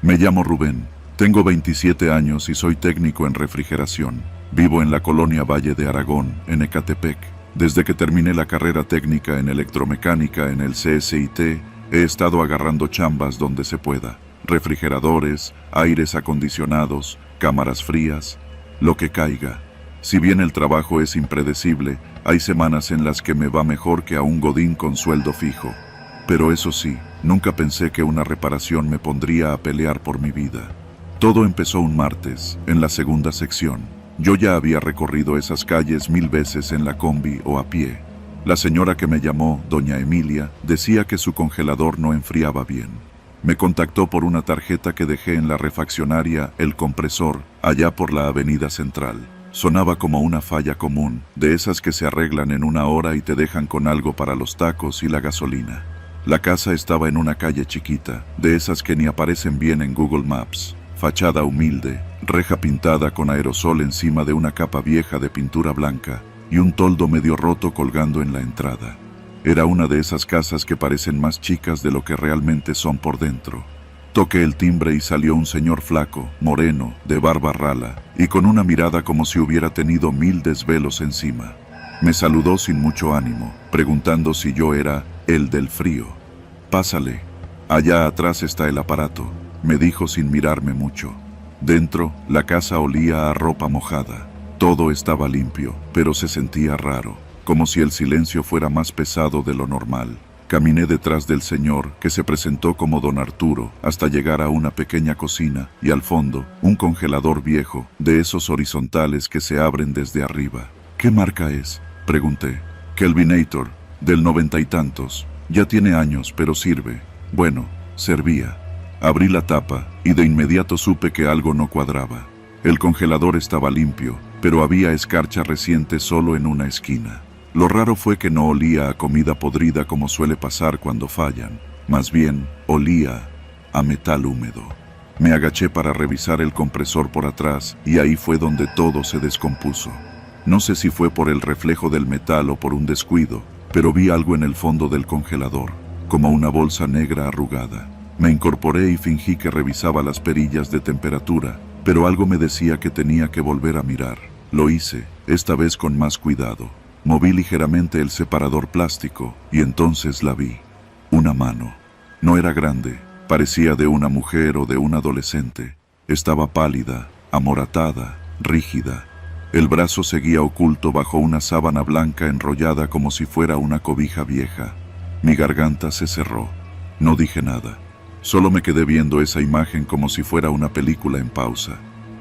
Me llamo Rubén. Tengo 27 años y soy técnico en refrigeración. Vivo en la colonia Valle de Aragón, en Ecatepec. Desde que terminé la carrera técnica en electromecánica en el CSIT, he estado agarrando chambas donde se pueda. Refrigeradores, aires acondicionados, cámaras frías, lo que caiga. Si bien el trabajo es impredecible, hay semanas en las que me va mejor que a un godín con sueldo fijo. Pero eso sí, nunca pensé que una reparación me pondría a pelear por mi vida. Todo empezó un martes, en la segunda sección. Yo ya había recorrido esas calles 1000 veces en la combi o a pie. La señora que me llamó, doña Emilia, decía que su congelador no enfriaba bien. Me contactó por una tarjeta que dejé en la refaccionaria El Compresor, allá por la Avenida Central. Sonaba como una falla común, de esas que se arreglan en una hora y te dejan con algo para los tacos y la gasolina. La casa estaba en una calle chiquita, de esas que ni aparecen bien en Google Maps. Fachada humilde, reja pintada con aerosol encima de una capa vieja de pintura blanca y un toldo medio roto colgando en la entrada. Era una de esas casas que parecen más chicas de lo que realmente son por dentro. Toqué el timbre y salió un señor flaco, moreno, de barba rala, y con una mirada como si hubiera tenido 1000 desvelos encima. Me saludó sin mucho ánimo, preguntando si yo era el del frío. «Pásale. Allá atrás está el aparato», me dijo sin mirarme mucho. Dentro, la casa olía a ropa mojada. Todo estaba limpio, pero se sentía raro, como si el silencio fuera más pesado de lo normal. Caminé detrás del señor, que se presentó como don Arturo, hasta llegar a una pequeña cocina y al fondo, un congelador viejo, de esos horizontales que se abren desde arriba. «¿Qué marca es?», pregunté. «Kelvinator, del 90 y tantos. Ya tiene años, pero sirve». Bueno, servía. Abrí la tapa y de inmediato supe que algo no cuadraba. El congelador estaba limpio, pero había escarcha reciente solo en una esquina. Lo raro fue que no olía a comida podrida como suele pasar cuando fallan. Más bien, olía a metal húmedo. Me agaché para revisar el compresor por atrás y ahí fue donde todo se descompuso. No sé si fue por el reflejo del metal o por un descuido, pero vi algo en el fondo del congelador, como una bolsa negra arrugada. Me incorporé y fingí que revisaba las perillas de temperatura, pero algo me decía que tenía que volver a mirar. Lo hice, esta vez con más cuidado. Moví ligeramente el separador plástico y entonces la vi. Una mano. No era grande, parecía de una mujer o de un adolescente. Estaba pálida, amoratada, rígida. El brazo seguía oculto bajo una sábana blanca enrollada como si fuera una cobija vieja. Mi garganta se cerró. No dije nada. Solo me quedé viendo esa imagen como si fuera una película en pausa.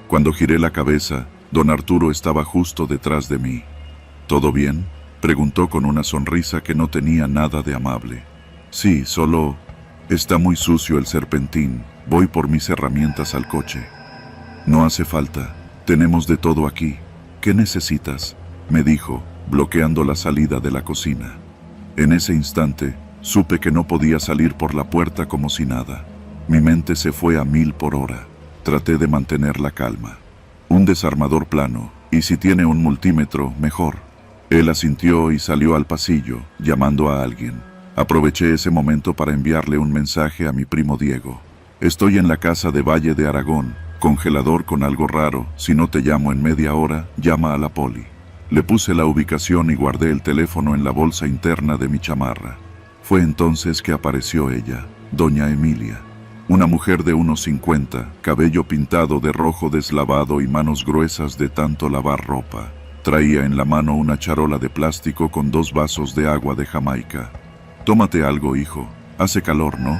Cuando giré la cabeza, don Arturo estaba justo detrás de mí. «¿Todo bien?», preguntó con una sonrisa que no tenía nada de amable. «Sí, solo está muy sucio el serpentín. Voy por mis herramientas al coche». «No hace falta. Tenemos de todo aquí. ¿Qué necesitas?», me dijo, bloqueando la salida de la cocina. En ese instante, supe que no podía salir por la puerta como si nada. Mi mente se fue a 1000 por hora. Traté de mantener la calma. «Un desarmador plano, y si tiene un multímetro, mejor». Él asintió y salió al pasillo, llamando a alguien. Aproveché ese momento para enviarle un mensaje a mi primo Diego. «Estoy en la casa de Valle de Aragón, congelador con algo raro. Si no te llamo en media hora, llama a la poli». Le puse la ubicación y guardé el teléfono en la bolsa interna de mi chamarra. Fue entonces que apareció ella, doña Emilia. Una mujer de unos 50, cabello pintado de rojo deslavado y manos gruesas de tanto lavar ropa. Traía en la mano una charola de plástico con 2 vasos de agua de Jamaica. «Tómate algo, hijo. Hace calor, ¿no?».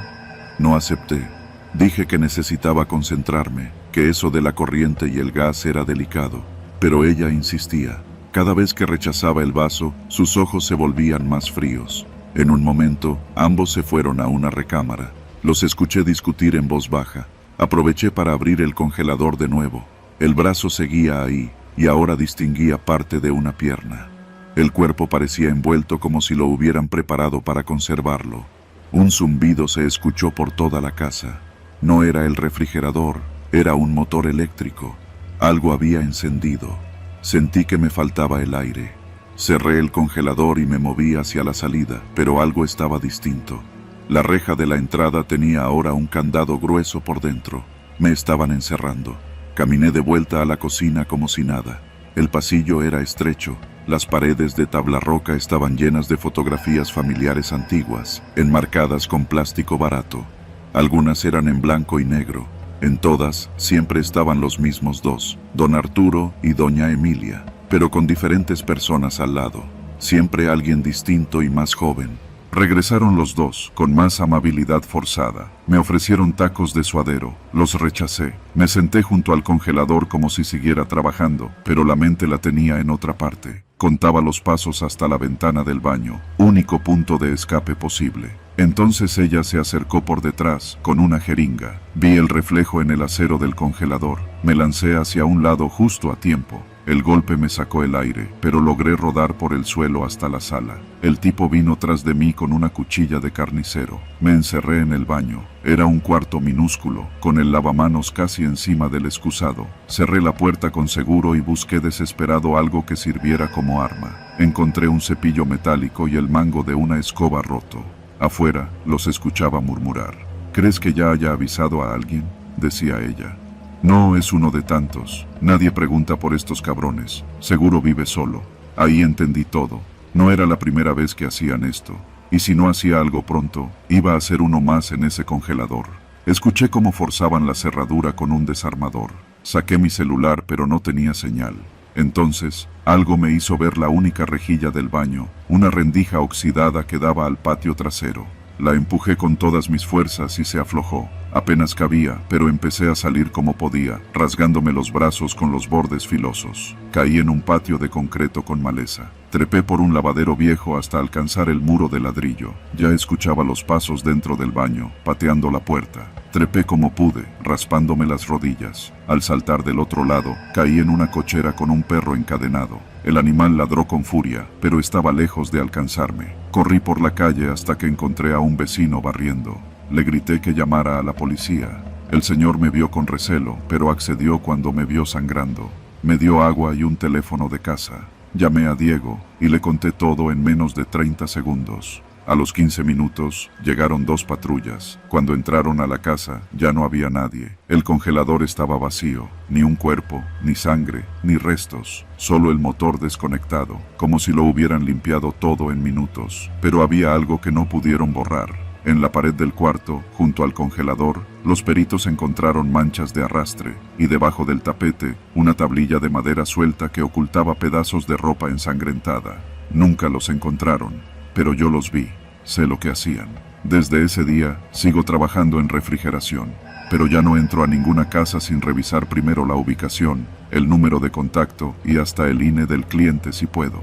No acepté. Dije que necesitaba concentrarme, que eso de la corriente y el gas era delicado. Pero ella insistía. Cada vez que rechazaba el vaso, sus ojos se volvían más fríos. En un momento, ambos se fueron a una recámara. Los escuché discutir en voz baja. Aproveché para abrir el congelador de nuevo. El brazo seguía ahí, y ahora distinguía parte de una pierna. El cuerpo parecía envuelto como si lo hubieran preparado para conservarlo. Un zumbido se escuchó por toda la casa. No era el refrigerador, era un motor eléctrico. Algo había encendido. Sentí que me faltaba el aire. Cerré el congelador y me moví hacia la salida, pero algo estaba distinto. La reja de la entrada tenía ahora un candado grueso por dentro. Me estaban encerrando. Caminé de vuelta a la cocina como si nada. El pasillo era estrecho. Las paredes de tabla roca estaban llenas de fotografías familiares antiguas, enmarcadas con plástico barato. Algunas eran en blanco y negro. En todas siempre estaban los mismos dos, don Arturo y doña Emilia, pero con diferentes personas al lado. Siempre alguien distinto y más joven. Regresaron los dos, con más amabilidad forzada. Me ofrecieron tacos de suadero. Los rechacé. Me senté junto al congelador como si siguiera trabajando, pero la mente la tenía en otra parte. Contaba los pasos hasta la ventana del baño, único punto de escape posible. Entonces ella se acercó por detrás, con una jeringa. Vi el reflejo en el acero del congelador. Me lancé hacia un lado justo a tiempo. El golpe me sacó el aire, pero logré rodar por el suelo hasta la sala. El tipo vino tras de mí con una cuchilla de carnicero. Me encerré en el baño. Era un cuarto minúsculo, con el lavamanos casi encima del excusado. Cerré la puerta con seguro y busqué desesperado algo que sirviera como arma. Encontré un cepillo metálico y el mango de una escoba roto. Afuera, los escuchaba murmurar. ¿Crees que ya haya avisado a alguien?, decía ella. No, es uno de tantos. Nadie pregunta por estos cabrones. Seguro vive solo. Ahí entendí todo. No era la primera vez que hacían esto. Y si no hacía algo pronto, iba a ser uno más en ese congelador. Escuché cómo forzaban la cerradura con un desarmador. Saqué mi celular, pero no tenía señal. Entonces, algo me hizo ver la única rejilla del baño, una rendija oxidada que daba al patio trasero. La empujé con todas mis fuerzas y se aflojó. Apenas cabía, pero empecé a salir como podía, rasgándome los brazos con los bordes filosos. Caí en un patio de concreto con maleza. Trepé por un lavadero viejo hasta alcanzar el muro de ladrillo. Ya escuchaba los pasos dentro del baño, pateando la puerta. Trepé como pude, raspándome las rodillas. Al saltar del otro lado, caí en una cochera con un perro encadenado. El animal ladró con furia, pero estaba lejos de alcanzarme. Corrí por la calle hasta que encontré a un vecino barriendo. Le grité que llamara a la policía. El señor me vio con recelo, pero accedió cuando me vio sangrando. Me dio agua y un teléfono de casa. Llamé a Diego y le conté todo en menos de 30 segundos. A los 15 minutos llegaron 2 patrullas. Cuando entraron a la casa ya no había nadie. El congelador estaba vacío. Ni un cuerpo, ni sangre, ni restos. Solo el motor desconectado, como si lo hubieran limpiado todo en minutos. Pero había algo que no pudieron borrar. En la pared del cuarto, junto al congelador, los peritos encontraron manchas de arrastre, y debajo del tapete, una tablilla de madera suelta que ocultaba pedazos de ropa ensangrentada. Nunca los encontraron, pero yo los vi, sé lo que hacían. Desde ese día, sigo trabajando en refrigeración, pero ya no entro a ninguna casa sin revisar primero la ubicación, el número de contacto y hasta el INE del cliente si puedo.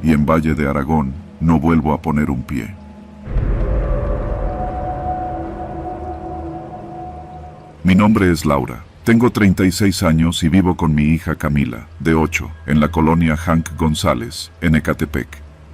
Y en Valle de Aragón, no vuelvo a poner un pie. Mi nombre es Laura. Tengo 36 años y vivo con mi hija Camila, de 8, en la colonia Hank González, en Ecatepec.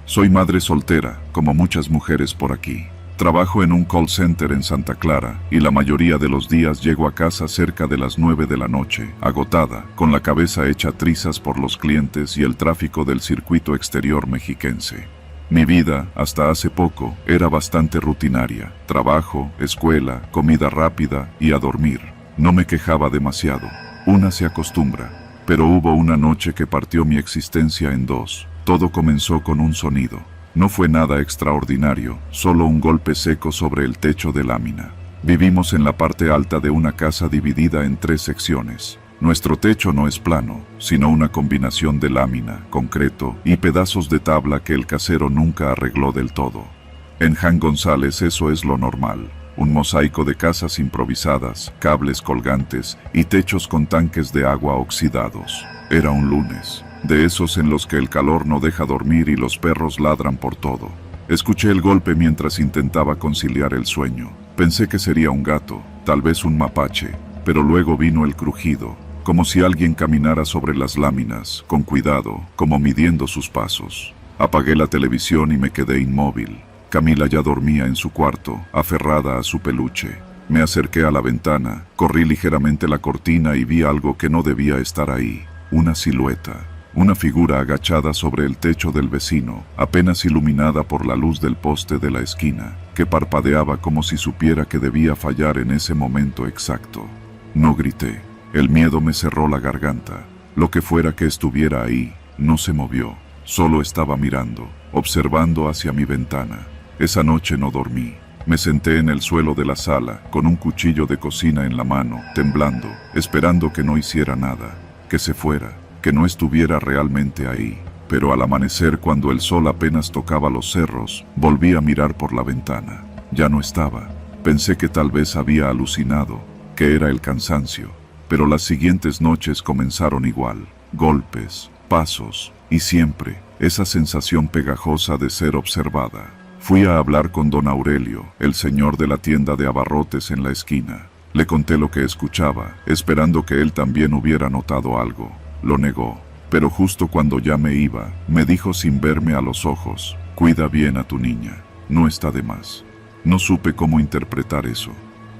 Soy madre soltera, como muchas mujeres por aquí. Trabajo en un call center en Santa Clara, y la mayoría de los días llego a casa cerca de las 9 de la noche, agotada, con la cabeza hecha trizas por los clientes y el tráfico del circuito exterior mexiquense. Mi vida, hasta hace poco, era bastante rutinaria. Trabajo, escuela, comida rápida y a dormir. No me quejaba demasiado. Una se acostumbra. Pero hubo una noche que partió mi existencia en dos. Todo comenzó con un sonido. No fue nada extraordinario, solo un golpe seco sobre el techo de lámina. Vivimos en la parte alta de una casa dividida en 3 secciones. Nuestro techo no es plano, sino una combinación de lámina, concreto y pedazos de tabla que el casero nunca arregló del todo. En Hank González eso es lo normal, un mosaico de casas improvisadas, cables colgantes y techos con tanques de agua oxidados. Era un lunes, de esos en los que el calor no deja dormir y los perros ladran por todo. Escuché el golpe mientras intentaba conciliar el sueño. Pensé que sería un gato, tal vez un mapache, pero luego vino el crujido, como si alguien caminara sobre las láminas, con cuidado, como midiendo sus pasos. Apagué la televisión y me quedé inmóvil. Camila ya dormía en su cuarto, aferrada a su peluche. Me acerqué a la ventana, corrí ligeramente la cortina y vi algo que no debía estar ahí. Una silueta. una figura agachada sobre el techo del vecino, apenas iluminada por la luz del poste de la esquina, que parpadeaba como si supiera que debía fallar en ese momento exacto. No grité. El miedo me cerró la garganta. Lo que fuera que estuviera ahí, no se movió. Solo estaba mirando, observando hacia mi ventana. Esa noche no dormí. Me senté en el suelo de la sala, con un cuchillo de cocina en la mano, temblando, esperando que no hiciera nada, que se fuera, que no estuviera realmente ahí. Pero al amanecer, cuando el sol apenas tocaba los cerros, volví a mirar por la ventana. Ya no estaba. Pensé que tal vez había alucinado, que era el cansancio. Pero las siguientes noches comenzaron igual. Golpes, pasos, y siempre, esa sensación pegajosa de ser observada. Fui a hablar con don Aurelio, el señor de la tienda de abarrotes en la esquina. Le conté lo que escuchaba, esperando que él también hubiera notado algo. Lo negó, pero justo cuando ya me iba, me dijo sin verme a los ojos: cuida bien a tu niña, no está de más. No supe cómo interpretar eso.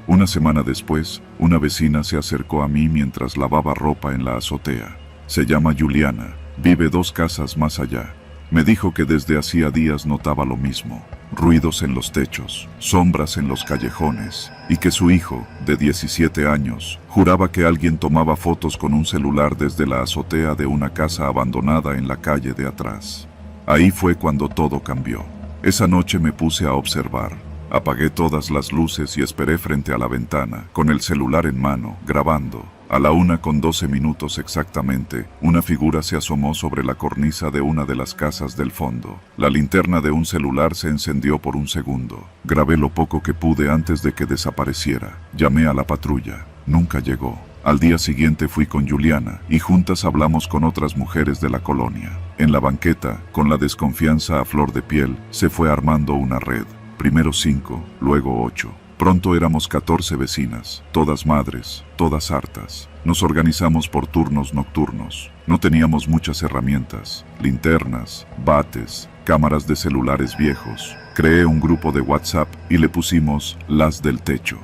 Una semana después, una vecina se acercó a mí mientras lavaba ropa en la azotea. Se llama Juliana, vive 2 casas más allá. Me dijo que desde hacía días notaba lo mismo, ruidos en los techos, sombras en los callejones, y que su hijo, de 17 años, juraba que alguien tomaba fotos con un celular desde la azotea de una casa abandonada en la calle de atrás. Ahí fue cuando todo cambió. Esa noche me puse a observar. Apagué todas las luces y esperé frente a la ventana, con el celular en mano, grabando. A la 1:12 exactamente, una figura se asomó sobre la cornisa de una de las casas del fondo. La linterna de un celular se encendió por un segundo. Grabé lo poco que pude antes de que desapareciera. Llamé a la patrulla. Nunca llegó. Al día siguiente fui con Juliana, y juntas hablamos con otras mujeres de la colonia. En la banqueta, con la desconfianza a flor de piel, se fue armando una red. Primero 5, luego 8. Pronto éramos 14 vecinas, todas madres, todas hartas. Nos organizamos por turnos nocturnos. No teníamos muchas herramientas, linternas, bates, cámaras de celulares viejos. Creé un grupo de WhatsApp y le pusimos Las del Techo.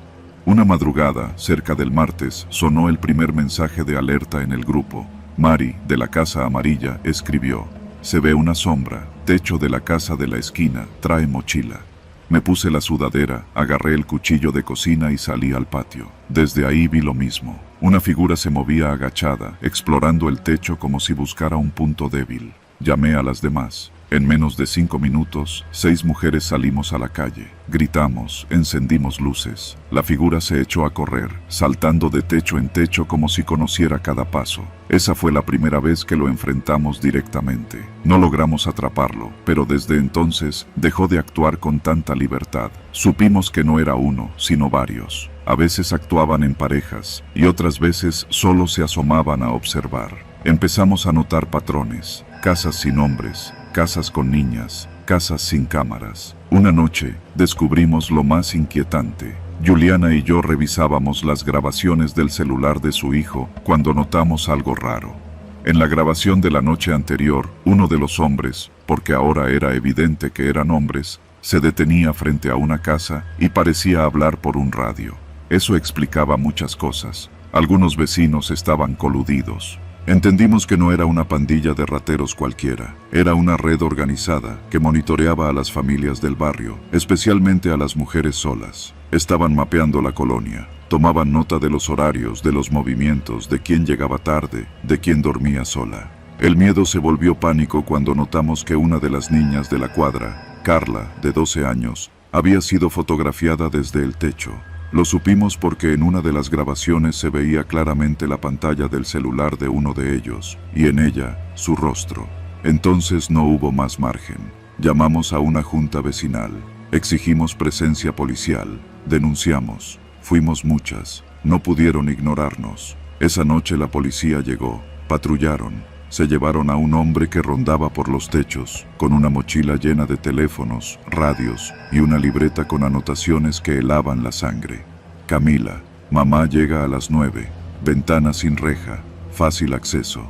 Una madrugada, cerca del martes, sonó el primer mensaje de alerta en el grupo. Mari, de la Casa Amarilla, escribió: se ve una sombra, techo de la casa de la esquina, trae mochila. Me puse la sudadera, agarré el cuchillo de cocina y salí al patio. Desde ahí vi lo mismo. Una figura se movía agachada, explorando el techo como si buscara un punto débil. Llamé a las demás. En menos de 5 minutos, 6 mujeres salimos a la calle. Gritamos, encendimos luces. La figura se echó a correr, saltando de techo en techo como si conociera cada paso. Esa fue la primera vez que lo enfrentamos directamente. No logramos atraparlo, pero desde entonces dejó de actuar con tanta libertad. Supimos que no era uno, sino varios. A veces actuaban en parejas, y otras veces solo se asomaban a observar. Empezamos a notar patrones: casas sin hombres, casas con niñas, casas sin cámaras. Una noche, descubrimos lo más inquietante. Juliana y yo revisábamos las grabaciones del celular de su hijo cuando notamos algo raro. En la grabación de la noche anterior, uno de los hombres, porque ahora era evidente que eran hombres, se detenía frente a una casa y parecía hablar por un radio. Eso explicaba muchas cosas. Algunos vecinos estaban coludidos. Entendimos que no era una pandilla de rateros cualquiera, era una red organizada que monitoreaba a las familias del barrio, especialmente a las mujeres solas. Estaban mapeando la colonia, tomaban nota de los horarios, de los movimientos, de quién llegaba tarde, de quién dormía sola. El miedo se volvió pánico cuando notamos que una de las niñas de la cuadra, Carla, de 12 años, había sido fotografiada desde el techo. Lo supimos porque en una de las grabaciones se veía claramente la pantalla del celular de uno de ellos, y en ella, su rostro. Entonces no hubo más margen. Llamamos a una junta vecinal. Exigimos presencia policial. Denunciamos. Fuimos muchas. No pudieron ignorarnos. Esa noche la policía llegó. Patrullaron. Se llevaron a un hombre que rondaba por los techos, con una mochila llena de teléfonos, radios y una libreta con anotaciones que helaban la sangre. Camila, mamá llega a las 9, ventana sin reja, fácil acceso.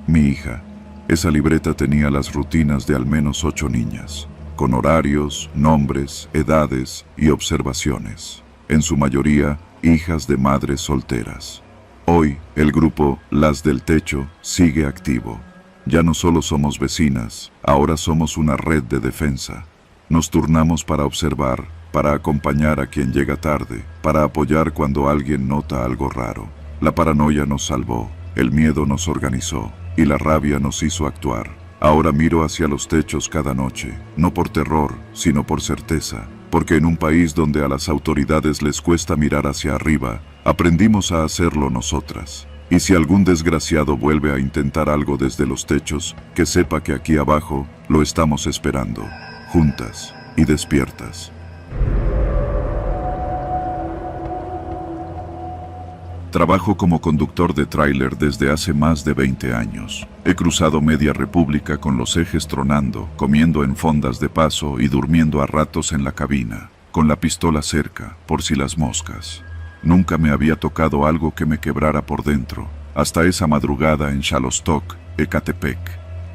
Mi hija. Esa libreta tenía las rutinas de al menos 8 niñas, con horarios, nombres, edades y observaciones. En su mayoría, hijas de madres solteras. Hoy, el grupo Las del Techo sigue activo. Ya no solo somos vecinas, ahora somos una red de defensa. Nos turnamos para observar, para acompañar a quien llega tarde, para apoyar cuando alguien nota algo raro. La paranoia nos salvó, el miedo nos organizó y la rabia nos hizo actuar. Ahora miro hacia los techos cada noche, no por terror, sino por certeza, porque en un país donde a las autoridades les cuesta mirar hacia arriba, aprendimos a hacerlo nosotras. Y si algún desgraciado vuelve a intentar algo desde los techos, que sepa que aquí abajo lo estamos esperando, juntas y despiertas. Trabajo como conductor de tráiler desde hace más de 20 años. He cruzado media república con los ejes tronando, comiendo en fondas de paso y durmiendo a ratos en la cabina, con la pistola cerca, por si las moscas. Nunca me había tocado algo que me quebrara por dentro, hasta esa madrugada en Xalostok, Ecatepec.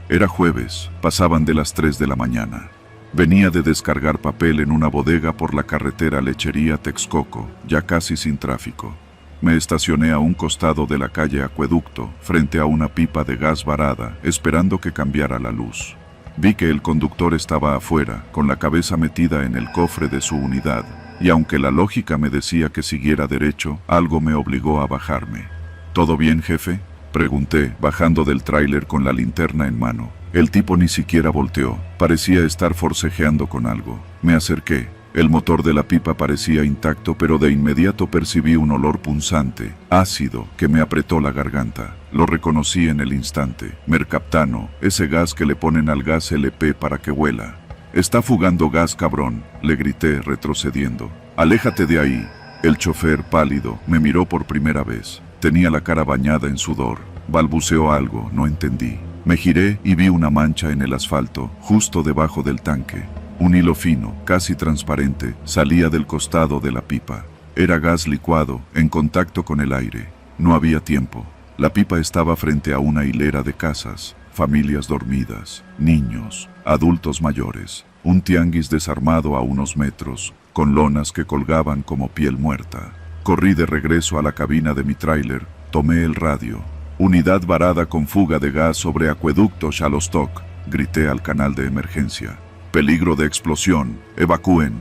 Era jueves, pasaban de las 3 de la mañana. Venía de descargar papel en una bodega por la carretera Lechería-Texcoco, ya casi sin tráfico. Me estacioné a un costado de la calle Acueducto, frente a una pipa de gas varada, esperando que cambiara la luz. Vi que el conductor estaba afuera, con la cabeza metida en el cofre de su unidad, y aunque la lógica me decía que siguiera derecho, algo me obligó a bajarme. ¿Todo bien, jefe?, pregunté, bajando del tráiler con la linterna en mano. El tipo ni siquiera volteó, parecía estar forcejeando con algo. Me acerqué. El motor de la pipa parecía intacto, pero de inmediato percibí un olor punzante, ácido, que me apretó la garganta. Lo reconocí en el instante. Mercaptano, ese gas que le ponen al gas LP para que huela. «Está fugando gas, cabrón», le grité, retrocediendo. «Aléjate de ahí». El chofer, pálido, me miró por primera vez. Tenía la cara bañada en sudor. Balbuceó algo, no entendí. Me giré y vi una mancha en el asfalto, justo debajo del tanque. Un hilo fino, casi transparente, salía del costado de la pipa. Era gas licuado, en contacto con el aire. No había tiempo. La pipa estaba frente a una hilera de casas, familias dormidas, niños, adultos mayores, un tianguis desarmado a unos metros, con lonas que colgaban como piel muerta. Corrí de regreso a la cabina de mi tráiler, tomé el radio. «Unidad varada con fuga de gas sobre Acueducto Xalostok», grité al canal de emergencia. «Peligro de explosión, evacúen».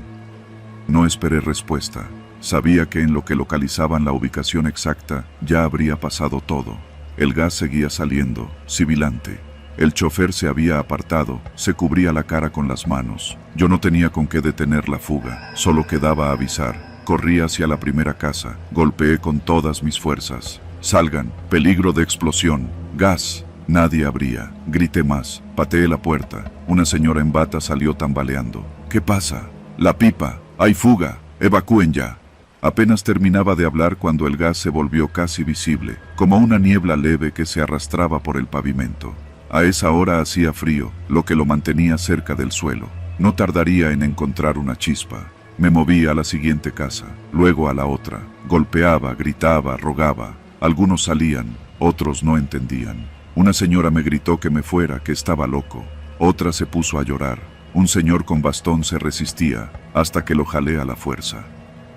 No esperé respuesta. Sabía que en lo que localizaban la ubicación exacta, ya habría pasado todo. El gas seguía saliendo, sibilante. El chofer se había apartado, se cubría la cara con las manos. Yo no tenía con qué detener la fuga, solo quedaba avisar. Corrí hacia la primera casa, golpeé con todas mis fuerzas. «Salgan, peligro de explosión, gas». Nadie abría. Grité más. Pateé la puerta. Una señora en bata salió tambaleando. «¿Qué pasa?» «La pipa. Hay fuga. Evacúen ya». Apenas terminaba de hablar cuando el gas se volvió casi visible, como una niebla leve que se arrastraba por el pavimento. A esa hora hacía frío, lo que lo mantenía cerca del suelo. No tardaría en encontrar una chispa. Me moví a la siguiente casa, luego a la otra. Golpeaba, gritaba, rogaba. Algunos salían, otros no entendían. Una señora me gritó que me fuera, que estaba loco. Otra se puso a llorar. Un señor con bastón se resistía, hasta que lo jalé a la fuerza.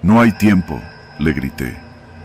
«No hay tiempo», le grité.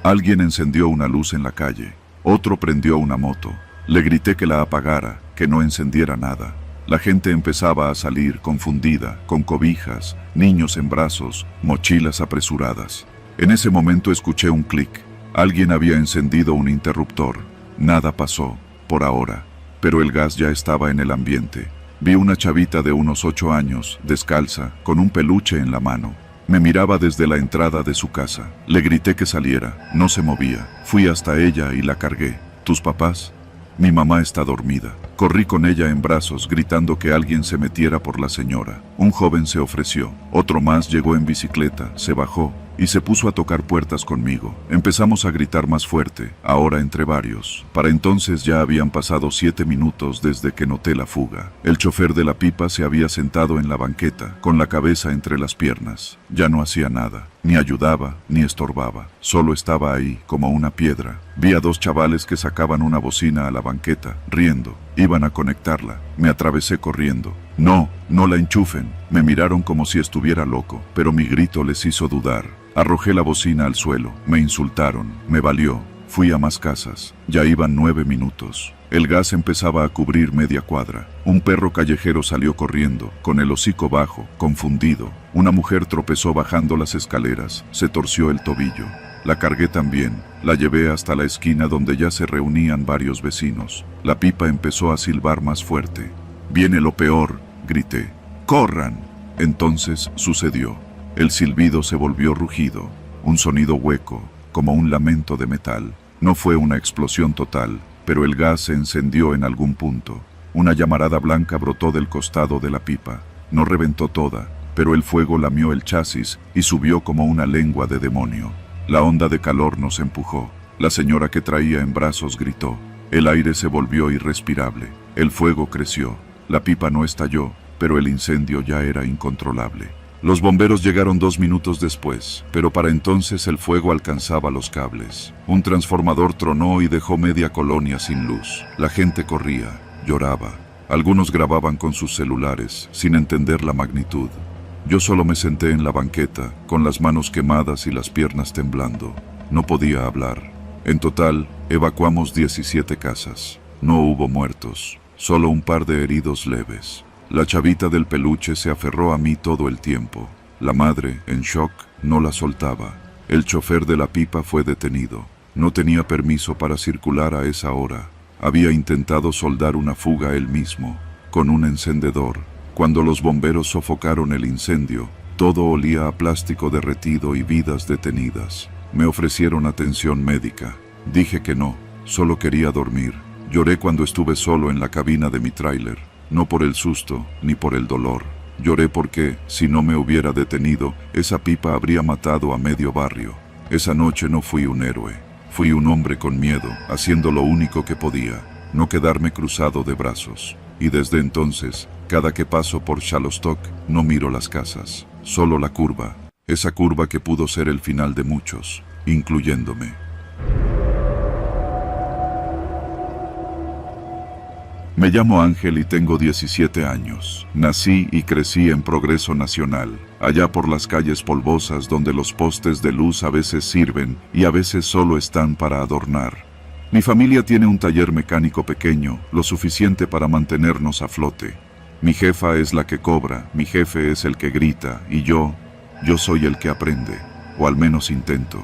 Alguien encendió una luz en la calle. Otro prendió una moto. Le grité que la apagara, que no encendiera nada. La gente empezaba a salir, confundida, con cobijas, niños en brazos, mochilas apresuradas. En ese momento escuché un clic. Alguien había encendido un interruptor. Nada pasó. Por ahora, pero el gas ya estaba en el ambiente. Vi una chavita de unos 8 años, descalza, con un peluche en la mano. Me miraba desde la entrada de su casa. Le grité que saliera, no se movía. Fui hasta ella y la cargué. «¿Tus papás?» «Mi mamá está dormida». Corrí con ella en brazos, gritando que alguien se metiera por la señora. Un joven se ofreció. Otro más llegó en bicicleta, se bajó y se puso a tocar puertas conmigo. Empezamos a gritar más fuerte, ahora entre varios. Para entonces ya habían pasado 7 minutos desde que noté la fuga. El chofer de la pipa se había sentado en la banqueta, con la cabeza entre las piernas. Ya no hacía nada, ni ayudaba, ni estorbaba. Solo estaba ahí, como una piedra. Vi a 2 chavales que sacaban una bocina a la banqueta, riendo. Iban a conectarla. Me atravesé corriendo. «No, no la enchufen». Me miraron como si estuviera loco, pero mi grito les hizo dudar. Arrojé la bocina al suelo. Me insultaron. Me valió. Fui a más casas. Ya iban 9 minutos. El gas empezaba a cubrir media cuadra. Un perro callejero salió corriendo, con el hocico bajo, confundido. Una mujer tropezó bajando las escaleras, se torció el tobillo. La cargué también, la llevé hasta la esquina donde ya se reunían varios vecinos. La pipa empezó a silbar más fuerte. «Viene lo peor», grité. «¡Corran!». Entonces sucedió. El silbido se volvió rugido, un sonido hueco, como un lamento de metal. No fue una explosión total, pero el gas se encendió en algún punto. Una llamarada blanca brotó del costado de la pipa. No reventó toda, pero el fuego lamió el chasis y subió como una lengua de demonio. La onda de calor nos empujó. La señora que traía en brazos gritó. El aire se volvió irrespirable. El fuego creció. La pipa no estalló, pero el incendio ya era incontrolable. Los bomberos llegaron 2 minutos después, pero para entonces el fuego alcanzaba los cables. Un transformador tronó y dejó media colonia sin luz. La gente corría, lloraba. Algunos grababan con sus celulares, sin entender la magnitud. Yo solo me senté en la banqueta, con las manos quemadas y las piernas temblando. No podía hablar. En total, evacuamos 17 casas. No hubo muertos, solo un par de heridos leves. La chavita del peluche se aferró a mí todo el tiempo. La madre, en shock, no la soltaba. El chofer de la pipa fue detenido. No tenía permiso para circular a esa hora. Había intentado soldar una fuga él mismo, con un encendedor. Cuando los bomberos sofocaron el incendio, todo olía a plástico derretido y vidas detenidas. Me ofrecieron atención médica. Dije que no, solo quería dormir. Lloré cuando estuve solo en la cabina de mi tráiler. No por el susto, ni por el dolor. Lloré porque, si no me hubiera detenido, esa pipa habría matado a medio barrio. Esa noche no fui un héroe. Fui un hombre con miedo, haciendo lo único que podía, no quedarme cruzado de brazos. Y desde entonces, cada que paso por Shalostok, no miro las casas, solo la curva. Esa curva que pudo ser el final de muchos, incluyéndome. Me llamo Ángel y tengo 17 años. Nací y crecí en Progreso Nacional, allá por las calles polvosas donde los postes de luz a veces sirven y a veces solo están para adornar. Mi familia tiene un taller mecánico pequeño, lo suficiente para mantenernos a flote. Mi jefa es la que cobra, mi jefe es el que grita y yo soy el que aprende, o al menos intento.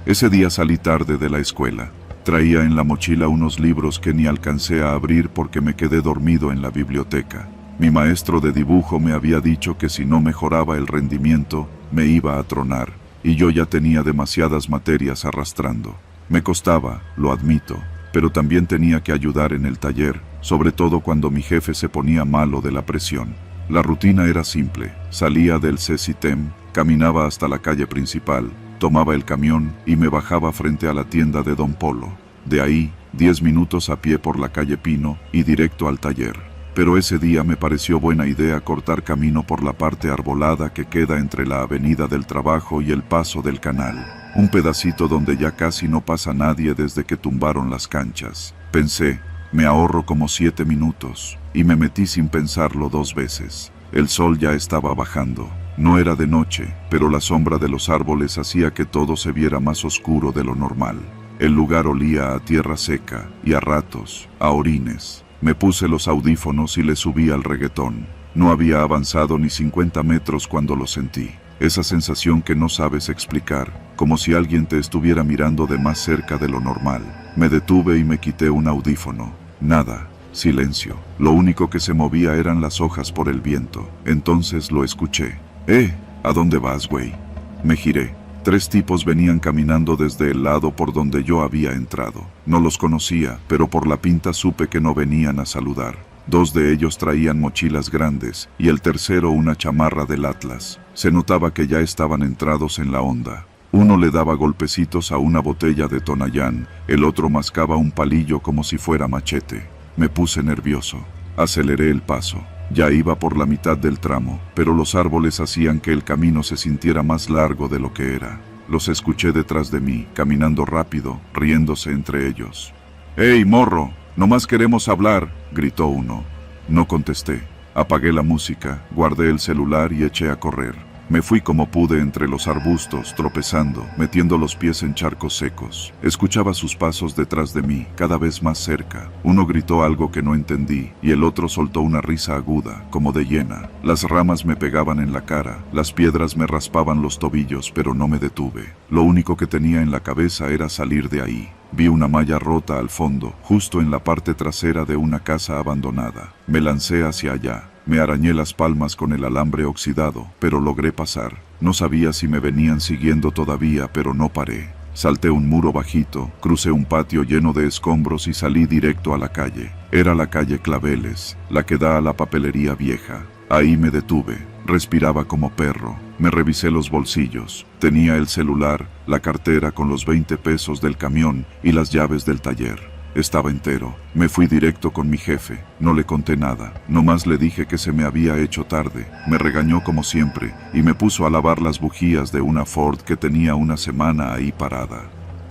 Ese día salí tarde de la escuela. Traía en la mochila unos libros que ni alcancé a abrir porque me quedé dormido en la biblioteca. Mi maestro de dibujo me había dicho que si no mejoraba el rendimiento, me iba a tronar, y yo ya tenía demasiadas materias arrastrando. Me costaba, lo admito, pero también tenía que ayudar en el taller, sobre todo cuando mi jefe se ponía malo de la presión. La rutina era simple: salía del CECITEM, caminaba hasta la calle principal, tomaba el camión y me bajaba frente a la tienda de Don Polo. De ahí, 10 minutos a pie por la calle Pino y directo al taller. Pero ese día me pareció buena idea cortar camino por la parte arbolada que queda entre la Avenida del Trabajo y el Paso del Canal. Un pedacito donde ya casi no pasa nadie desde que tumbaron las canchas. Pensé, me ahorro como 7 minutos, y me metí sin pensarlo 2 veces. El sol ya estaba bajando. No era de noche, pero la sombra de los árboles hacía que todo se viera más oscuro de lo normal. El lugar olía a tierra seca y a ratos, a orines. Me puse los audífonos y le subí al reggaetón. No había avanzado ni 50 metros cuando lo sentí. Esa sensación que no sabes explicar, como si alguien te estuviera mirando de más cerca de lo normal. Me detuve y me quité un audífono. Nada. Silencio. Lo único que se movía eran las hojas por el viento. Entonces lo escuché. ¿A dónde vas, güey? Me giré. 3 tipos venían caminando desde el lado por donde yo había entrado. No los conocía, pero por la pinta supe que no venían a saludar. 2 de ellos traían mochilas grandes y el tercero una chamarra del Atlas. Se notaba que ya estaban entrados en la onda. Uno le daba golpecitos a una botella de Tonayán, el otro mascaba un palillo como si fuera machete. Me puse nervioso. Aceleré el paso. Ya iba por la mitad del tramo, pero los árboles hacían que el camino se sintiera más largo de lo que era. Los escuché detrás de mí, caminando rápido, riéndose entre ellos. «¡Ey, morro! ¡Nomás queremos hablar!», gritó uno. No contesté. Apagué la música, guardé el celular y eché a correr. Me fui como pude entre los arbustos, tropezando, metiendo los pies en charcos secos. Escuchaba sus pasos detrás de mí, cada vez más cerca. Uno gritó algo que no entendí, y el otro soltó una risa aguda, como de hiena. Las ramas me pegaban en la cara, las piedras me raspaban los tobillos, pero no me detuve. Lo único que tenía en la cabeza era salir de ahí. Vi una malla rota al fondo, justo en la parte trasera de una casa abandonada. Me lancé hacia allá. Me arañé las palmas con el alambre oxidado, pero logré pasar. No sabía si me venían siguiendo todavía, pero no paré. Salté un muro bajito, crucé un patio lleno de escombros y salí directo a la calle. Era la calle Claveles, la que da a la papelería vieja. Ahí me detuve. Respiraba como perro. Me revisé los bolsillos. Tenía el celular, la cartera con los 20 pesos del camión y las llaves del taller. Estaba entero. Me fui directo con mi jefe. No le conté nada. Nomás le dije que se me había hecho tarde. Me regañó como siempre y me puso a lavar las bujías de una Ford que tenía una semana ahí parada.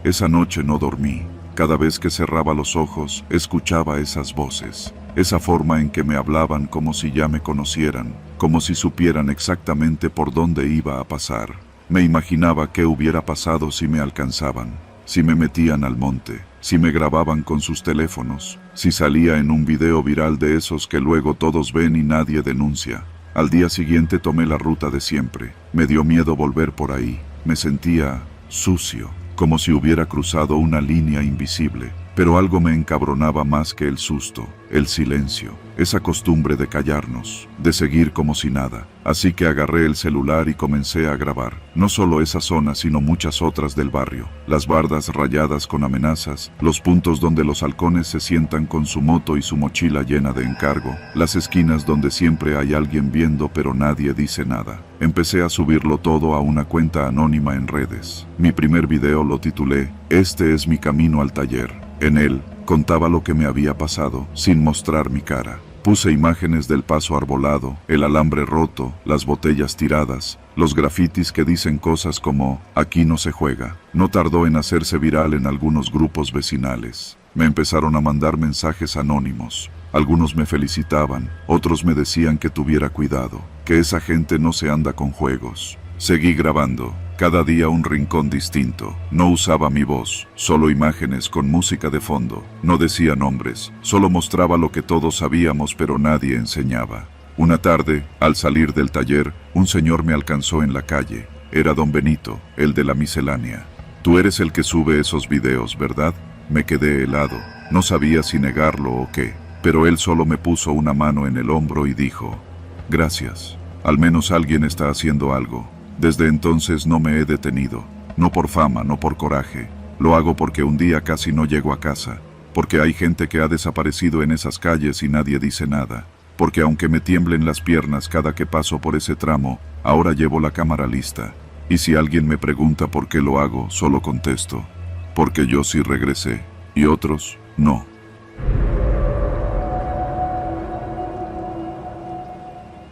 Esa noche no dormí. Cada vez que cerraba los ojos, escuchaba esas voces. Esa forma en que me hablaban como si ya me conocieran, como si supieran exactamente por dónde iba a pasar. Me imaginaba qué hubiera pasado si me alcanzaban, si me metían al monte, si me grababan con sus teléfonos, si salía en un video viral de esos que luego todos ven y nadie denuncia. Al día siguiente tomé la ruta de siempre. Me dio miedo volver por ahí. Me sentía sucio, como si hubiera cruzado una línea invisible. Pero algo me encabronaba más que el susto, el silencio, esa costumbre de callarnos, de seguir como si nada. Así que agarré el celular y comencé a grabar. No solo esa zona, sino muchas otras del barrio. Las bardas rayadas con amenazas, los puntos donde los halcones se sientan con su moto y su mochila llena de encargo, las esquinas donde siempre hay alguien viendo pero nadie dice nada. Empecé a subirlo todo a una cuenta anónima en redes. Mi primer video lo titulé "Este es mi camino al taller". En él, contaba lo que me había pasado, sin mostrar mi cara. Puse imágenes del paso arbolado, el alambre roto, las botellas tiradas, los grafitis que dicen cosas como "aquí no se juega". No tardó en hacerse viral en algunos grupos vecinales. Me empezaron a mandar mensajes anónimos. Algunos me felicitaban, otros me decían que tuviera cuidado, que esa gente no se anda con juegos. Seguí grabando. Cada día un rincón distinto. No usaba mi voz, solo imágenes con música de fondo. No decía nombres, solo mostraba lo que todos sabíamos pero nadie enseñaba. Una tarde, al salir del taller, un señor me alcanzó en la calle. Era don Benito, el de la miscelánea. «Tú eres el que sube esos videos, ¿verdad?». Me quedé helado. No sabía si negarlo o qué, pero él solo me puso una mano en el hombro y dijo: «Gracias. Al menos alguien está haciendo algo». Desde entonces no me he detenido, no por fama, no por coraje. Lo hago porque un día casi no llego a casa, porque hay gente que ha desaparecido en esas calles y nadie dice nada, porque aunque me tiemblen las piernas cada que paso por ese tramo, ahora llevo la cámara lista. Y si alguien me pregunta por qué lo hago, solo contesto: porque yo sí regresé, y otros, no.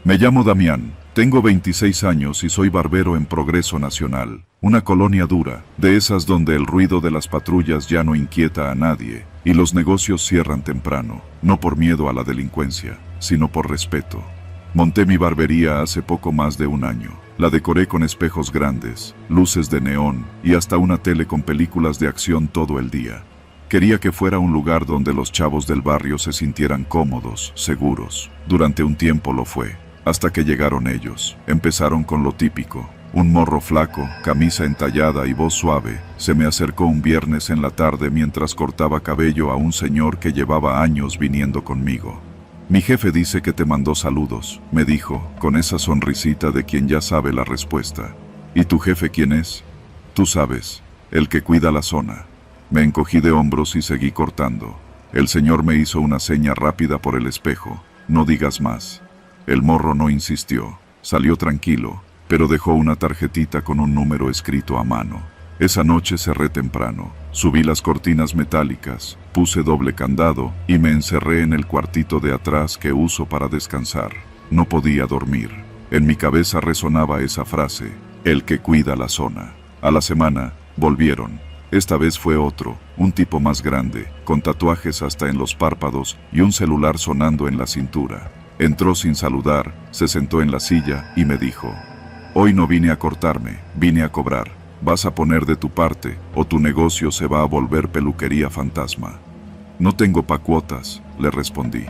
Me llamo Damián. Tengo 26 años y soy barbero en Progreso Nacional, una colonia dura, de esas donde el ruido de las patrullas ya no inquieta a nadie, y los negocios cierran temprano, no por miedo a la delincuencia, sino por respeto. Monté mi barbería hace poco más de un año. La decoré con espejos grandes, luces de neón y hasta una tele con películas de acción todo el día. Quería que fuera un lugar donde los chavos del barrio se sintieran cómodos, seguros. Durante un tiempo lo fue. Hasta que llegaron ellos. Empezaron con lo típico. Un morro flaco, camisa entallada y voz suave, se me acercó un viernes en la tarde mientras cortaba cabello a un señor que llevaba años viniendo conmigo. «Mi jefe dice que te mandó saludos», me dijo, con esa sonrisita de quien ya sabe la respuesta. «¿Y tu jefe quién es?». «Tú sabes, el que cuida la zona». Me encogí de hombros y seguí cortando. El señor me hizo una seña rápida por el espejo: «No digas más». El morro no insistió, salió tranquilo, pero dejó una tarjetita con un número escrito a mano. Esa noche cerré temprano, subí las cortinas metálicas, puse doble candado y me encerré en el cuartito de atrás que uso para descansar. No podía dormir. En mi cabeza resonaba esa frase: el que cuida la zona. A la semana, volvieron. Esta vez fue otro, un tipo más grande, con tatuajes hasta en los párpados y un celular sonando en la cintura. Entró sin saludar, se sentó en la silla y me dijo: Hoy no vine a cortarme, vine a cobrar. Vas a poner de tu parte, o tu negocio se va a volver peluquería fantasma. No tengo pa' cuotas, le respondí.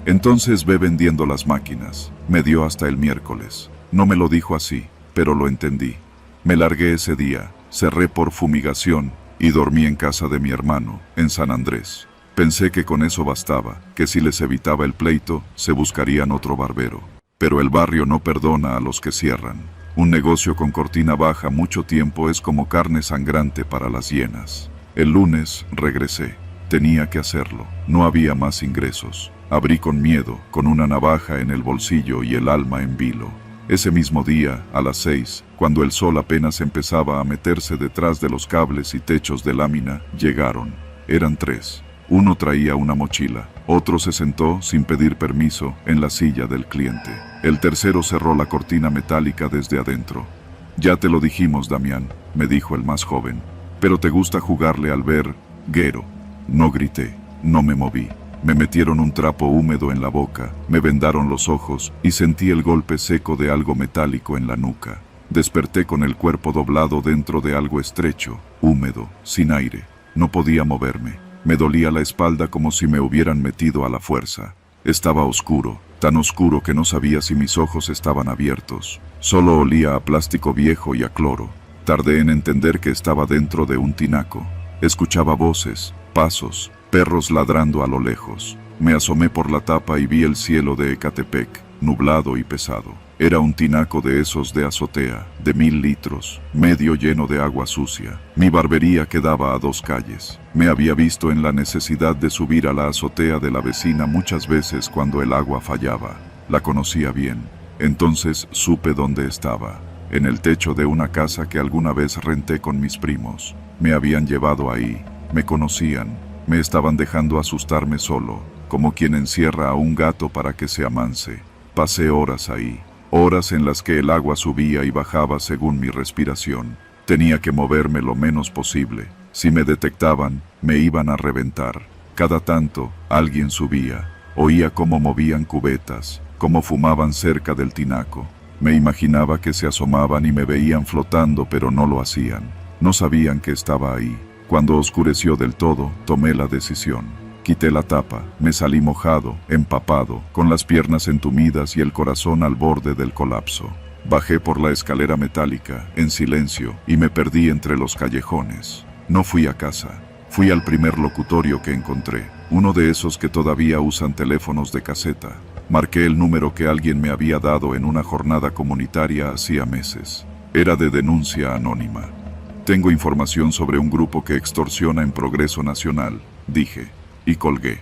Entonces ve vendiendo las máquinas. Me dio hasta el miércoles. No me lo dijo así, pero lo entendí. Me largué ese día, cerré por fumigación y dormí en casa de mi hermano, en San Andrés. Pensé que con eso bastaba, que si les evitaba el pleito, se buscarían otro barbero. Pero el barrio no perdona a los que cierran. Un negocio con cortina baja mucho tiempo es como carne sangrante para las hienas. El lunes regresé. Tenía que hacerlo. No había más ingresos. Abrí con miedo, con una navaja en el bolsillo y el alma en vilo. Ese mismo día, a las 6, cuando el sol apenas empezaba a meterse detrás de los cables y techos de lámina, llegaron. Eran 3. Uno traía una mochila. Otro se sentó, sin pedir permiso, en la silla del cliente. El tercero cerró la cortina metálica desde adentro. Ya te lo dijimos, Damián, me dijo el más joven. Pero te gusta jugarle al verguero. No grité, no me moví. Me metieron un trapo húmedo en la boca, me vendaron los ojos y sentí el golpe seco de algo metálico en la nuca. Desperté con el cuerpo doblado dentro de algo estrecho, húmedo, sin aire. No podía moverme. Me dolía la espalda como si me hubieran metido a la fuerza. Estaba oscuro, tan oscuro que no sabía si mis ojos estaban abiertos. Solo olía a plástico viejo y a cloro. Tardé en entender que estaba dentro de un tinaco. Escuchaba voces, pasos, perros ladrando a lo lejos. Me asomé por la tapa y vi el cielo de Ecatepec, nublado y pesado. Era un tinaco de esos de azotea, de 1000 litros, medio lleno de agua sucia. Mi barbería quedaba a 2 calles. Me había visto en la necesidad de subir a la azotea de la vecina muchas veces cuando el agua fallaba. La conocía bien. Entonces supe dónde estaba. En el techo de una casa que alguna vez renté con mis primos. Me habían llevado ahí. Me conocían. Me estaban dejando asustarme solo, como quien encierra a un gato para que se amanse. Pasé horas ahí. Horas en las que el agua subía y bajaba según mi respiración. Tenía que moverme lo menos posible. Si me detectaban, me iban a reventar. Cada tanto, alguien subía. Oía cómo movían cubetas, cómo fumaban cerca del tinaco. Me imaginaba que se asomaban y me veían flotando, pero no lo hacían. No sabían que estaba ahí. Cuando oscureció del todo, tomé la decisión. Quité la tapa, me salí mojado, empapado, con las piernas entumidas y el corazón al borde del colapso. Bajé por la escalera metálica, en silencio, y me perdí entre los callejones. No fui a casa. Fui al primer locutorio que encontré, uno de esos que todavía usan teléfonos de caseta. Marqué el número que alguien me había dado en una jornada comunitaria hacía meses. Era de denuncia anónima. Tengo información sobre un grupo que extorsiona en Progreso Nacional, dije. Y colgué.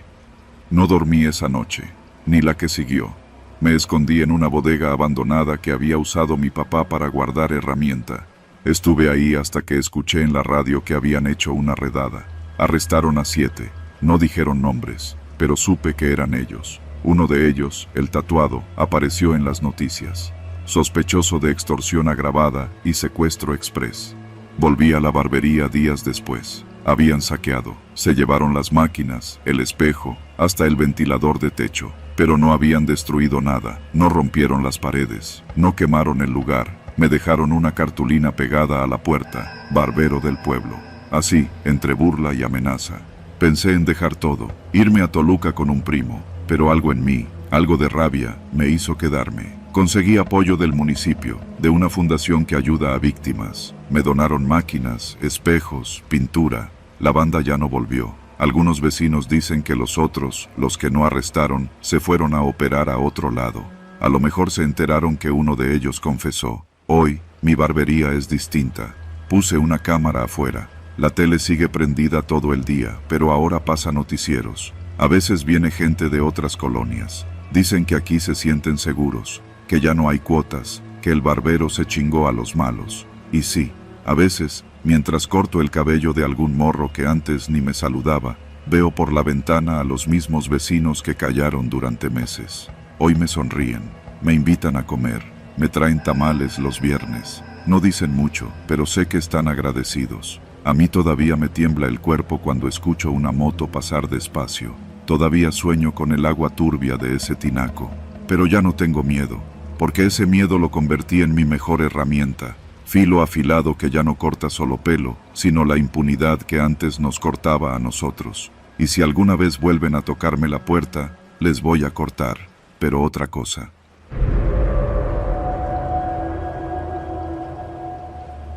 No dormí esa noche, ni la que siguió. Me escondí en una bodega abandonada que había usado mi papá para guardar herramienta. Estuve ahí hasta que escuché en la radio que habían hecho una redada. Arrestaron a 7. No dijeron nombres, pero supe que eran ellos. Uno de ellos, el tatuado, apareció en las noticias. Sospechoso de extorsión agravada y secuestro express. Volví a la barbería días después. Habían saqueado, se llevaron las máquinas, el espejo, hasta el ventilador de techo, pero no habían destruido nada, no rompieron las paredes, no quemaron el lugar, me dejaron una cartulina pegada a la puerta, barbero del pueblo. Así, entre burla y amenaza. Pensé en dejar todo, irme a Toluca con un primo, pero algo en mí, algo de rabia, me hizo quedarme. Conseguí apoyo del municipio, de una fundación que ayuda a víctimas. Me donaron máquinas, espejos, pintura. La banda ya no volvió. Algunos vecinos dicen que los otros, los que no arrestaron, se fueron a operar a otro lado. A lo mejor se enteraron que uno de ellos confesó. Hoy, mi barbería es distinta. Puse una cámara afuera. La tele sigue prendida todo el día, pero ahora pasa noticieros. A veces viene gente de otras colonias. Dicen que aquí se sienten seguros, que ya no hay cuotas, que el barbero se chingó a los malos. Y sí, a veces, mientras corto el cabello de algún morro que antes ni me saludaba, veo por la ventana a los mismos vecinos que callaron durante meses. Hoy me sonríen, me invitan a comer, me traen tamales los viernes. No dicen mucho, pero sé que están agradecidos. A mí todavía me tiembla el cuerpo cuando escucho una moto pasar despacio. Todavía sueño con el agua turbia de ese tinaco. Pero ya no tengo miedo. porque ese miedo lo convertí en mi mejor herramienta, filo afilado que ya no corta solo pelo, sino la impunidad que antes nos cortaba a nosotros. Y si alguna vez vuelven a tocarme la puerta, les voy a cortar, pero otra cosa.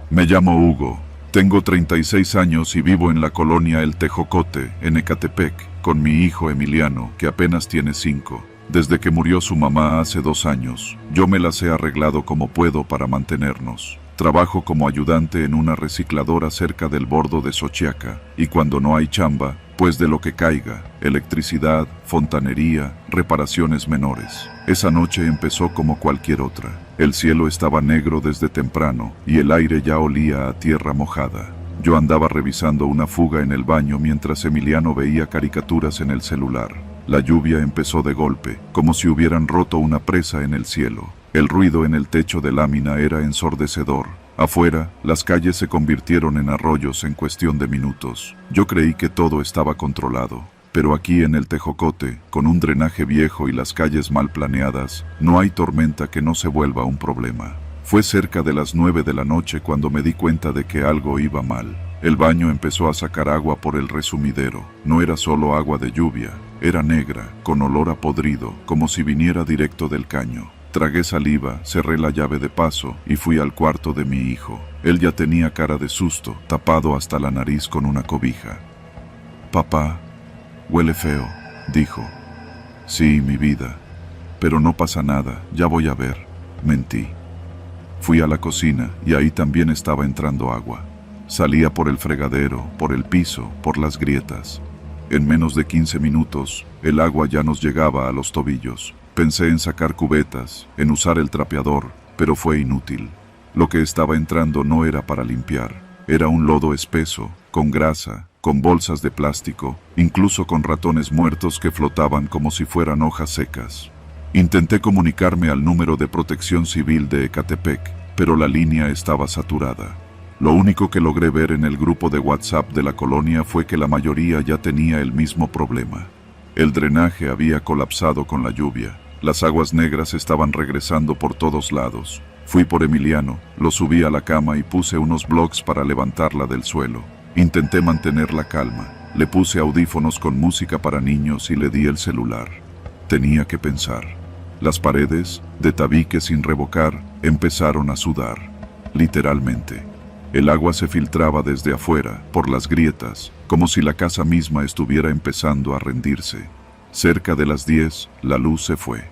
Me llamo Hugo, tengo 36 años y vivo en la colonia El Tejocote, en Ecatepec, con mi hijo Emiliano, que apenas tiene 5. Desde que murió su mamá hace 2 años, yo me las he arreglado como puedo para mantenernos. Trabajo como ayudante en una recicladora cerca del bordo de Xochiaca, y cuando no hay chamba, pues de lo que caiga, electricidad, fontanería, reparaciones menores. Esa noche empezó como cualquier otra. El cielo estaba negro desde temprano, y el aire ya olía a tierra mojada. Yo andaba revisando una fuga en el baño mientras Emiliano veía caricaturas en el celular. La lluvia empezó de golpe, como si hubieran roto una presa en el cielo. El ruido en el techo de lámina era ensordecedor. Afuera, las calles se convirtieron en arroyos en cuestión de minutos. Yo creí que todo estaba controlado, pero aquí en el Tejocote, con un drenaje viejo y las calles mal planeadas, no hay tormenta que no se vuelva un problema. Fue cerca de las 9 de la noche cuando me di cuenta de que algo iba mal. El baño empezó a sacar agua por el resumidero. No era solo agua de lluvia, era negra, con olor a podrido, como si viniera directo del caño. Tragué saliva, cerré la llave de paso y fui al cuarto de mi hijo. Él ya tenía cara de susto, tapado hasta la nariz con una cobija. «Papá, huele feo», dijo. «Sí, mi vida, pero no pasa nada, ya voy a ver», mentí. Fui a la cocina y ahí también estaba entrando agua. Salía por el fregadero, por el piso, por las grietas. En menos de 15 minutos, el agua ya nos llegaba a los tobillos. Pensé en sacar cubetas, en usar el trapeador, pero fue inútil. Lo que estaba entrando no era para limpiar. Era un lodo espeso, con grasa, con bolsas de plástico, incluso con ratones muertos que flotaban como si fueran hojas secas. Intenté comunicarme al número de protección civil de Ecatepec, pero la línea estaba saturada. Lo único que logré ver en el grupo de WhatsApp de la colonia fue que la mayoría ya tenía el mismo problema. El drenaje había colapsado con la lluvia. Las aguas negras estaban regresando por todos lados. Fui por Emiliano, lo subí a la cama y puse unos blocks para levantarla del suelo. Intenté mantener la calma. Le puse audífonos con música para niños y le di el celular. Tenía que pensar. Las paredes, de tabique sin revocar, empezaron a sudar. Literalmente. El agua se filtraba desde afuera, por las grietas, como si la casa misma estuviera empezando a rendirse. Cerca de las 10, la luz se fue.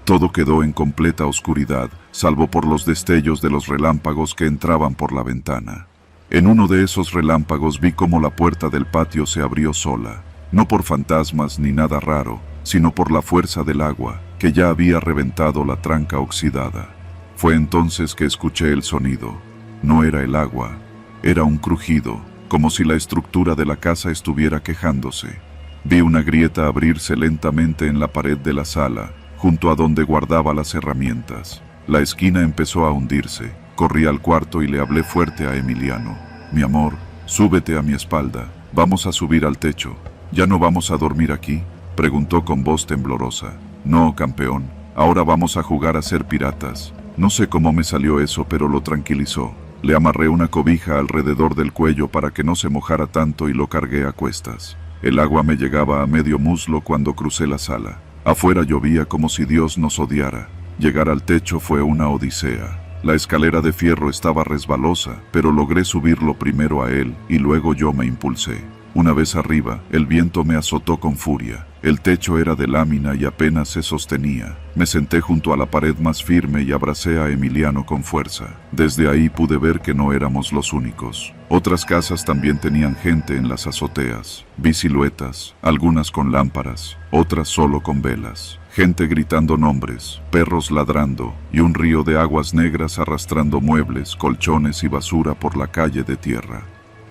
Todo quedó en completa oscuridad, salvo por los destellos de los relámpagos que entraban por la ventana. En uno de esos relámpagos vi cómo la puerta del patio se abrió sola, no por fantasmas ni nada raro, sino por la fuerza del agua, que ya había reventado la tranca oxidada. Fue entonces que escuché el sonido. No era el agua, era un crujido, como si la estructura de la casa estuviera quejándose. Vi una grieta abrirse lentamente en la pared de la sala, junto a donde guardaba las herramientas. La esquina empezó a hundirse. Corrí al cuarto y le hablé fuerte a Emiliano. «Mi amor, súbete a mi espalda. Vamos a subir al techo. ¿Ya no vamos a dormir aquí?», preguntó con voz temblorosa. «No, campeón. Ahora vamos a jugar a ser piratas». No sé cómo me salió eso, pero lo tranquilizó. Le amarré una cobija alrededor del cuello para que no se mojara tanto y lo cargué a cuestas. El agua me llegaba a medio muslo cuando crucé la sala. Afuera llovía como si Dios nos odiara. Llegar al techo fue una odisea. La escalera de fierro estaba resbalosa, pero logré subirlo primero a él y luego yo me impulsé. Una vez arriba, el viento me azotó con furia. El techo era de lámina y apenas se sostenía. Me senté junto a la pared más firme y abracé a Emiliano con fuerza. Desde ahí pude ver que no éramos los únicos. Otras casas también tenían gente en las azoteas. Vi siluetas, algunas con lámparas, otras solo con velas. Gente gritando nombres, perros ladrando y un río de aguas negras arrastrando muebles, colchones y basura por la calle de tierra.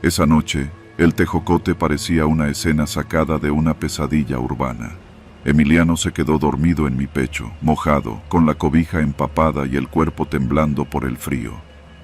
Esa noche, el Tejocote parecía una escena sacada de una pesadilla urbana. Emiliano se quedó dormido en mi pecho, mojado, con la cobija empapada y el cuerpo temblando por el frío.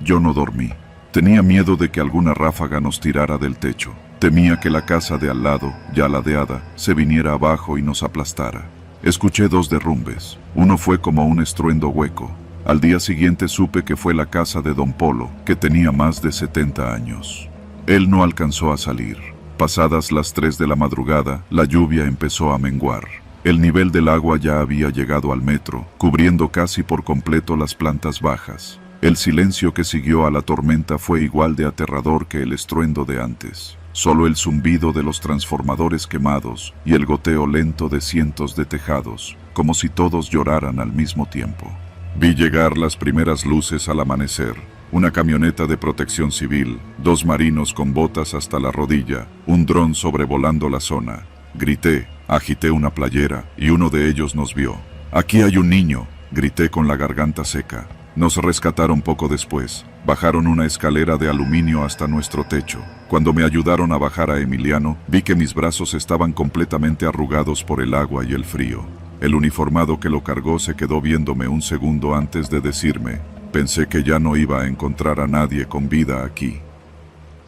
Yo no dormí. Tenía miedo de que alguna ráfaga nos tirara del techo. Temía que la casa de al lado, ya ladeada, se viniera abajo y nos aplastara. Escuché 2 derrumbes. Uno fue como un estruendo hueco. Al día siguiente supe que fue la casa de don Polo, que tenía más de 70 años. Él no alcanzó a salir. Pasadas las 3 de la madrugada, la lluvia empezó a menguar. El nivel del agua ya había llegado al metro, cubriendo casi por completo las plantas bajas. El silencio que siguió a la tormenta fue igual de aterrador que el estruendo de antes. Solo el zumbido de los transformadores quemados y el goteo lento de cientos de tejados, como si todos lloraran al mismo tiempo. Vi llegar las primeras luces al amanecer. Una camioneta de protección civil, 2 marinos con botas hasta la rodilla, un dron sobrevolando la zona. Grité, agité una playera y uno de ellos nos vio. «Aquí hay un niño», grité con la garganta seca. Nos rescataron poco después. Bajaron una escalera de aluminio hasta nuestro techo. Cuando me ayudaron a bajar a Emiliano, vi que mis brazos estaban completamente arrugados por el agua y el frío. El uniformado que lo cargó se quedó viéndome un segundo antes de decirme: «Pensé que ya no iba a encontrar a nadie con vida aquí».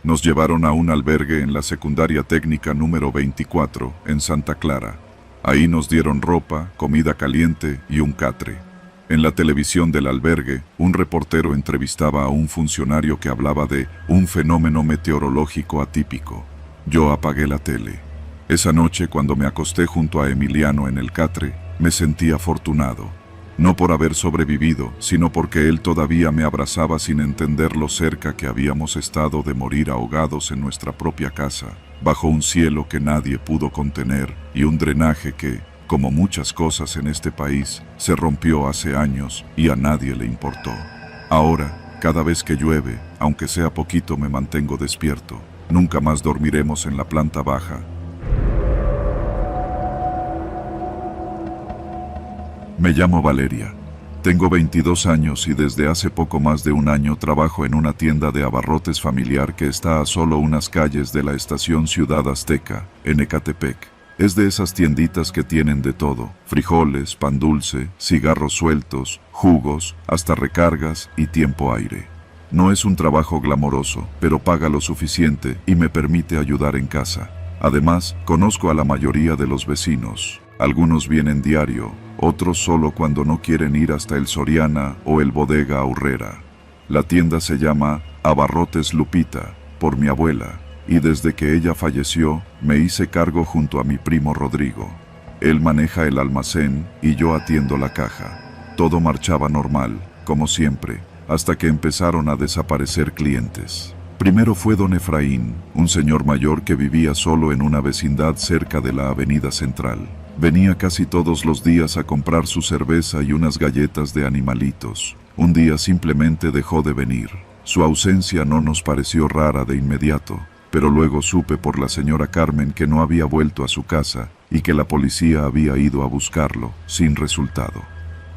Nos llevaron a un albergue en la secundaria técnica número 24, en Santa Clara. Ahí nos dieron ropa, comida caliente y un catre. En la televisión del albergue, un reportero entrevistaba a un funcionario que hablaba de un fenómeno meteorológico atípico. Yo apagué la tele. Esa noche, cuando me acosté junto a Emiliano en el catre, me sentí afortunado. No por haber sobrevivido, sino porque él todavía me abrazaba sin entender lo cerca que habíamos estado de morir ahogados en nuestra propia casa, bajo un cielo que nadie pudo contener y un drenaje que, como muchas cosas en este país, se rompió hace años y a nadie le importó. Ahora, cada vez que llueve, aunque sea poquito, me mantengo despierto. Nunca más dormiremos en la planta baja. Me llamo Valeria. Tengo 22 años y desde hace poco más de un año trabajo en una tienda de abarrotes familiar que está a solo unas calles de la estación Ciudad Azteca, en Ecatepec. Es de esas tienditas que tienen de todo: frijoles, pan dulce, cigarros sueltos, jugos, hasta recargas y tiempo aire. No es un trabajo glamoroso, pero paga lo suficiente y me permite ayudar en casa. Además, conozco a la mayoría de los vecinos. Algunos vienen diario, otros solo cuando no quieren ir hasta el Soriana o el Bodega Aurrera. La tienda se llama Abarrotes Lupita, por mi abuela, y desde que ella falleció, me hice cargo junto a mi primo Rodrigo. Él maneja el almacén y yo atiendo la caja. Todo marchaba normal, como siempre, hasta que empezaron a desaparecer clientes. Primero fue don Efraín, un señor mayor que vivía solo en una vecindad cerca de la avenida central. Venía casi todos los días a comprar su cerveza y unas galletas de animalitos. Un día simplemente dejó de venir. Su ausencia no nos pareció rara de inmediato, pero luego supe por la señora Carmen que no había vuelto a su casa y que la policía había ido a buscarlo, sin resultado.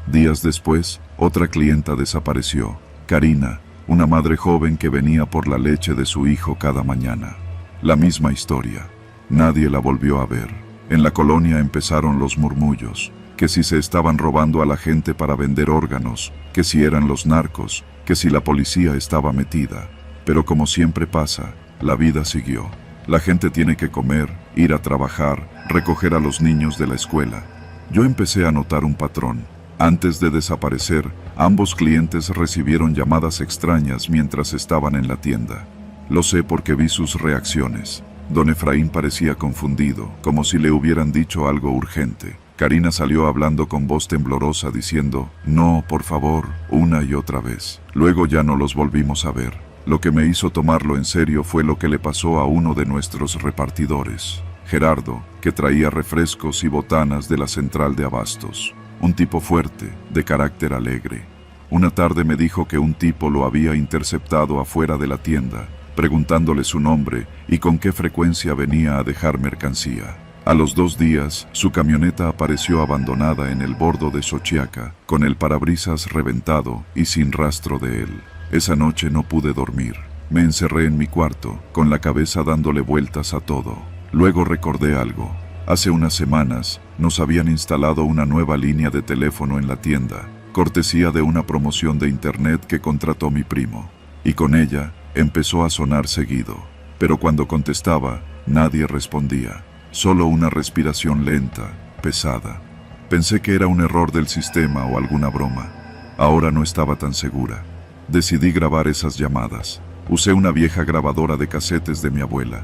Días después, otra clienta desapareció, Karina, una madre joven que venía por la leche de su hijo cada mañana. La misma historia. Nadie la volvió a ver. En la colonia empezaron los murmullos, que si se estaban robando a la gente para vender órganos, que si eran los narcos, que si la policía estaba metida. Pero como siempre pasa, la vida siguió. La gente tiene que comer, ir a trabajar, recoger a los niños de la escuela. Yo empecé a notar un patrón. Antes de desaparecer, ambos clientes recibieron llamadas extrañas mientras estaban en la tienda. Lo sé porque vi sus reacciones. Don Efraín parecía confundido, como si le hubieran dicho algo urgente. Karina salió hablando con voz temblorosa diciendo: «No, por favor», una y otra vez. Luego ya no los volvimos a ver. Lo que me hizo tomarlo en serio fue lo que le pasó a uno de nuestros repartidores, Gerardo, que traía refrescos y botanas de la central de abastos. Un tipo fuerte, de carácter alegre. Una tarde me dijo que un tipo lo había interceptado afuera de la tienda, preguntándole su nombre y con qué frecuencia venía a dejar mercancía. A los 2 días, su camioneta apareció abandonada en el bordo de Xochiaca, con el parabrisas reventado y sin rastro de él. Esa noche no pude dormir. Me encerré en mi cuarto, con la cabeza dándole vueltas a todo. Luego recordé algo. Hace unas semanas, nos habían instalado una nueva línea de teléfono en la tienda, cortesía de una promoción de internet que contrató mi primo. Y con ella, empezó a sonar seguido, pero cuando contestaba, nadie respondía, solo una respiración lenta, pesada. Pensé que era un error del sistema o alguna broma. Ahora no estaba tan segura. Decidí grabar esas llamadas. Usé una vieja grabadora de casetes de mi abuela.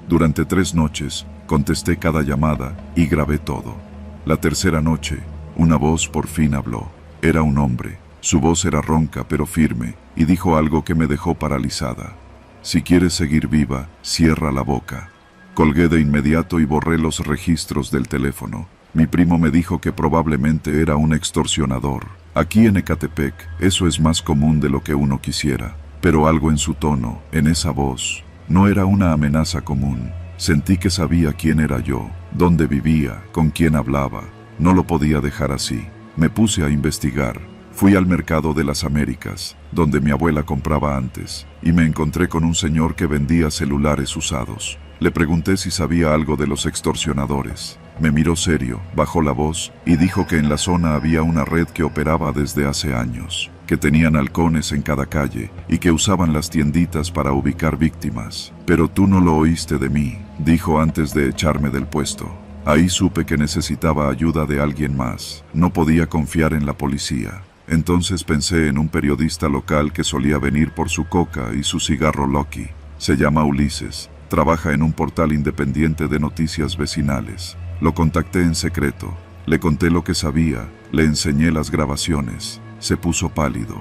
Durante 3 noches, contesté cada llamada y grabé todo. La tercera noche, una voz por fin habló. Era un hombre. Su voz era ronca pero firme, y dijo algo que me dejó paralizada. Si quieres seguir viva, cierra la boca. Colgué de inmediato y borré los registros del teléfono. Mi primo me dijo que probablemente era un extorsionador. Aquí en Ecatepec, eso es más común de lo que uno quisiera. Pero algo en su tono, en esa voz, no era una amenaza común. Sentí que sabía quién era yo, dónde vivía, con quién hablaba. No lo podía dejar así. Me puse a investigar. Fui al mercado de las Américas, donde mi abuela compraba antes, y me encontré con un señor que vendía celulares usados. Le pregunté si sabía algo de los extorsionadores. Me miró serio, bajó la voz y dijo que en la zona había una red que operaba desde hace años, que tenían halcones en cada calle y que usaban las tienditas para ubicar víctimas. Pero tú no lo oíste de mí, dijo antes de echarme del puesto. Ahí supe que necesitaba ayuda de alguien más. No podía confiar en la policía. Entonces pensé en un periodista local que solía venir por su coca y su cigarro Lucky. Se llama Ulises. Trabaja en un portal independiente de noticias vecinales. Lo contacté en secreto. Le conté lo que sabía. Le enseñé las grabaciones. Se puso pálido.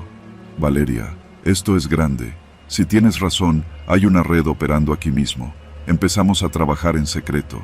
Valeria, esto es grande. Si tienes razón, hay una red operando aquí mismo. Empezamos a trabajar en secreto.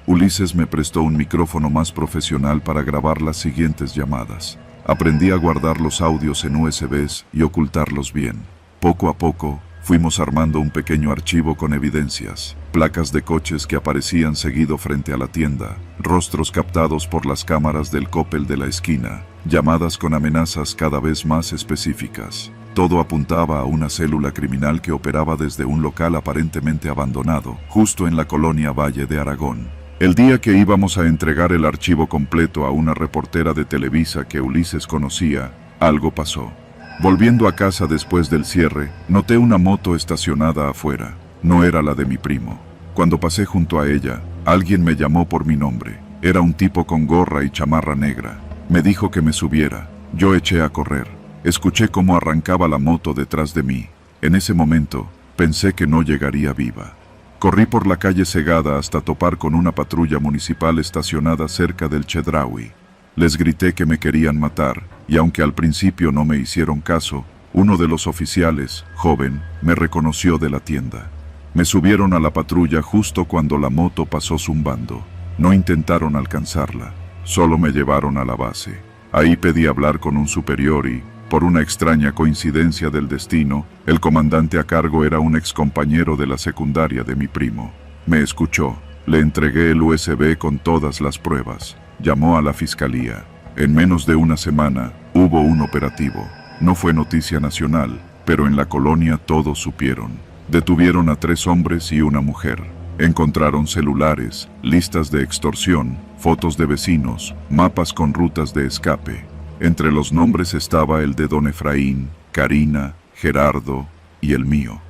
Ulises me prestó un micrófono más profesional para grabar las siguientes llamadas. Aprendí a guardar los audios en USBs y ocultarlos bien. Poco a poco, fuimos armando un pequeño archivo con evidencias, placas de coches que aparecían seguido frente a la tienda, rostros captados por las cámaras del Coppel de la esquina, llamadas con amenazas cada vez más específicas. Todo apuntaba a una célula criminal que operaba desde un local aparentemente abandonado, justo en la colonia Valle de Aragón. El día que íbamos a entregar el archivo completo a una reportera de Televisa que Ulises conocía, algo pasó. Volviendo a casa después del cierre, noté una moto estacionada afuera. No era la de mi primo. Cuando pasé junto a ella, alguien me llamó por mi nombre. Era un tipo con gorra y chamarra negra. Me dijo que me subiera. Yo eché a correr. Escuché cómo arrancaba la moto detrás de mí. En ese momento, pensé que no llegaría viva. Corrí por la calle Segada hasta topar con una patrulla municipal estacionada cerca del Chedraui. Les grité que me querían matar, y aunque al principio no me hicieron caso, uno de los oficiales, joven, me reconoció de la tienda. Me subieron a la patrulla justo cuando la moto pasó zumbando. No intentaron alcanzarla, solo me llevaron a la base. Ahí pedí hablar con un superior y, por una extraña coincidencia del destino, el comandante a cargo era un excompañero de la secundaria de mi primo. Me escuchó, le entregué el USB con todas las pruebas. Llamó a la fiscalía. En menos de una semana, hubo un operativo. No fue noticia nacional, pero en la colonia todos supieron. Detuvieron a 3 hombres y una mujer. Encontraron celulares, listas de extorsión, fotos de vecinos, mapas con rutas de escape. Entre los nombres estaba el de don Efraín, Karina, Gerardo y el mío.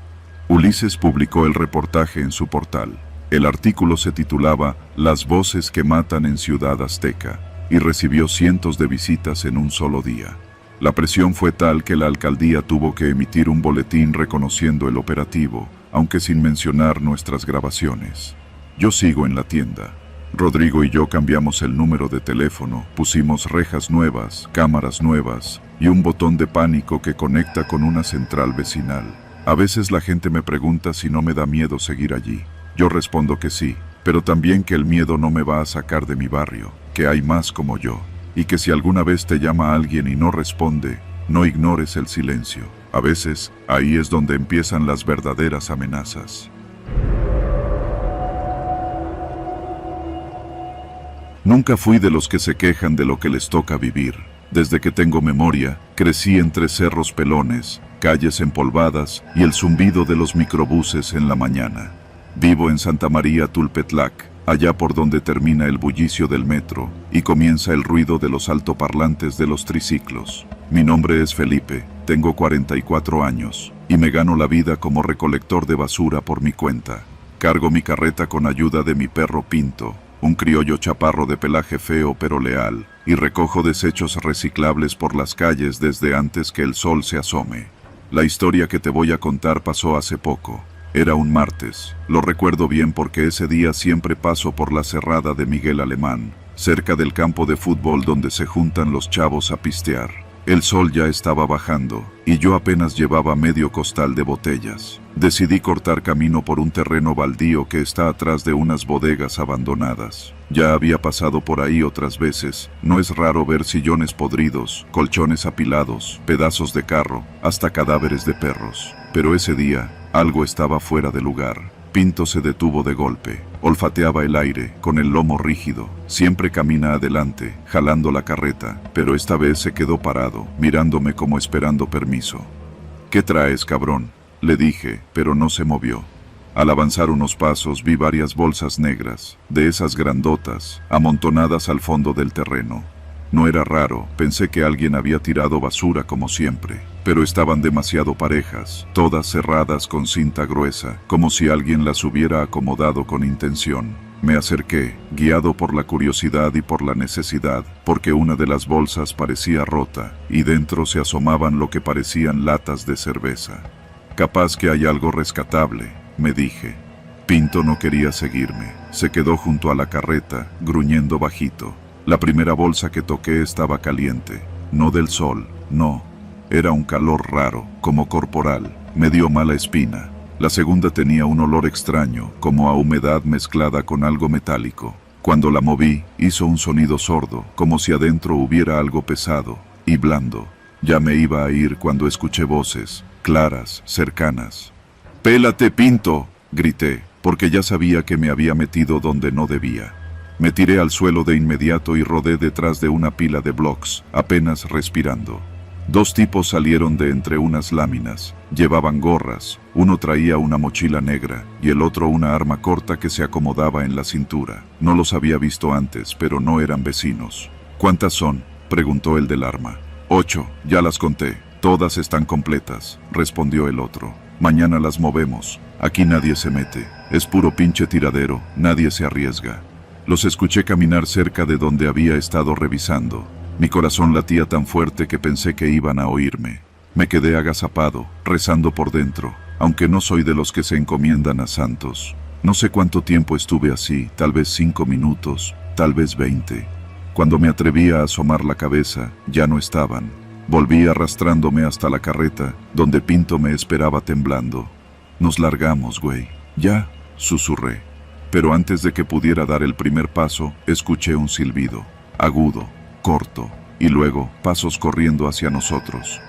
Ulises publicó el reportaje en su portal. El artículo se titulaba Las voces que matan en Ciudad Azteca y recibió cientos de visitas en un solo día. La presión fue tal que la alcaldía tuvo que emitir un boletín reconociendo el operativo, aunque sin mencionar nuestras grabaciones. Yo sigo en la tienda. Rodrigo y yo cambiamos el número de teléfono, pusimos rejas nuevas, cámaras nuevas y un botón de pánico que conecta con una central vecinal. A veces la gente me pregunta si no me da miedo seguir allí. Yo respondo que sí, pero también que el miedo no me va a sacar de mi barrio, que hay más como yo, y que si alguna vez te llama alguien y no responde, no ignores el silencio. A veces, ahí es donde empiezan las verdaderas amenazas. Nunca fui de los que se quejan de lo que les toca vivir. Desde que tengo memoria, crecí entre cerros pelones, calles empolvadas y el zumbido de los microbuses en la mañana. Vivo en Santa María Tulpetlac, allá por donde termina el bullicio del metro y comienza el ruido de los altoparlantes de los triciclos. Mi nombre es Felipe, tengo 44 años y me gano la vida como recolector de basura por mi cuenta. Cargo mi carreta con ayuda de mi perro Pinto, un criollo chaparro de pelaje feo pero leal, y recojo desechos reciclables por las calles desde antes que el sol se asome. La historia que te voy a contar pasó hace poco. Era un martes. Lo recuerdo bien porque ese día siempre paso por la cerrada de Miguel Alemán, cerca del campo de fútbol donde se juntan los chavos a pistear. El sol ya estaba bajando, y yo apenas llevaba medio costal de botellas. Decidí cortar camino por un terreno baldío que está atrás de unas bodegas abandonadas. Ya había pasado por ahí otras veces. No es raro ver sillones podridos, colchones apilados, pedazos de carro, hasta cadáveres de perros. Pero ese día, algo estaba fuera de lugar. Pinto se detuvo de golpe. Olfateaba el aire, con el lomo rígido. Siempre camina adelante, jalando la carreta, pero esta vez se quedó parado, mirándome como esperando permiso. «¿Qué traes, cabrón?», le dije, pero no se movió. Al avanzar unos pasos vi varias bolsas negras, de esas grandotas, amontonadas al fondo del terreno. No era raro, pensé que alguien había tirado basura como siempre, pero estaban demasiado parejas, todas cerradas con cinta gruesa, como si alguien las hubiera acomodado con intención. Me acerqué, guiado por la curiosidad y por la necesidad, porque una de las bolsas parecía rota, y dentro se asomaban lo que parecían latas de cerveza. «Capaz que hay algo rescatable», me dije. Pinto no quería seguirme, se quedó junto a la carreta, gruñendo bajito. La primera bolsa que toqué estaba caliente, no del sol, no. Era un calor raro, como corporal, me dio mala espina. La segunda tenía un olor extraño, como a humedad mezclada con algo metálico. Cuando la moví, hizo un sonido sordo, como si adentro hubiera algo pesado y blando. Ya me iba a ir cuando escuché voces, claras, cercanas. «¡Pélate, Pinto!», grité, porque ya sabía que me había metido donde no debía. Me tiré al suelo de inmediato y rodé detrás de una pila de blocks, apenas respirando. Dos tipos salieron de entre unas láminas. Llevaban gorras, uno traía una mochila negra y el otro una arma corta que se acomodaba en la cintura. No los había visto antes, pero no eran vecinos. «¿Cuántas son?», preguntó el del arma. «8, ya las conté. Todas están completas», respondió el otro. «Mañana las movemos. Aquí nadie se mete. Es puro pinche tiradero, nadie se arriesga». Los escuché caminar cerca de donde había estado revisando. Mi corazón latía tan fuerte que pensé que iban a oírme. Me quedé agazapado, rezando por dentro, aunque no soy de los que se encomiendan a santos. No sé cuánto tiempo estuve así, tal vez 5 minutos, tal vez 20. Cuando me atreví a asomar la cabeza, ya no estaban. Volví arrastrándome hasta la carreta, donde Pinto me esperaba temblando. «Nos largamos, güey». «Ya», susurré. Pero antes de que pudiera dar el primer paso, escuché un silbido, agudo, corto, y luego pasos corriendo hacia nosotros.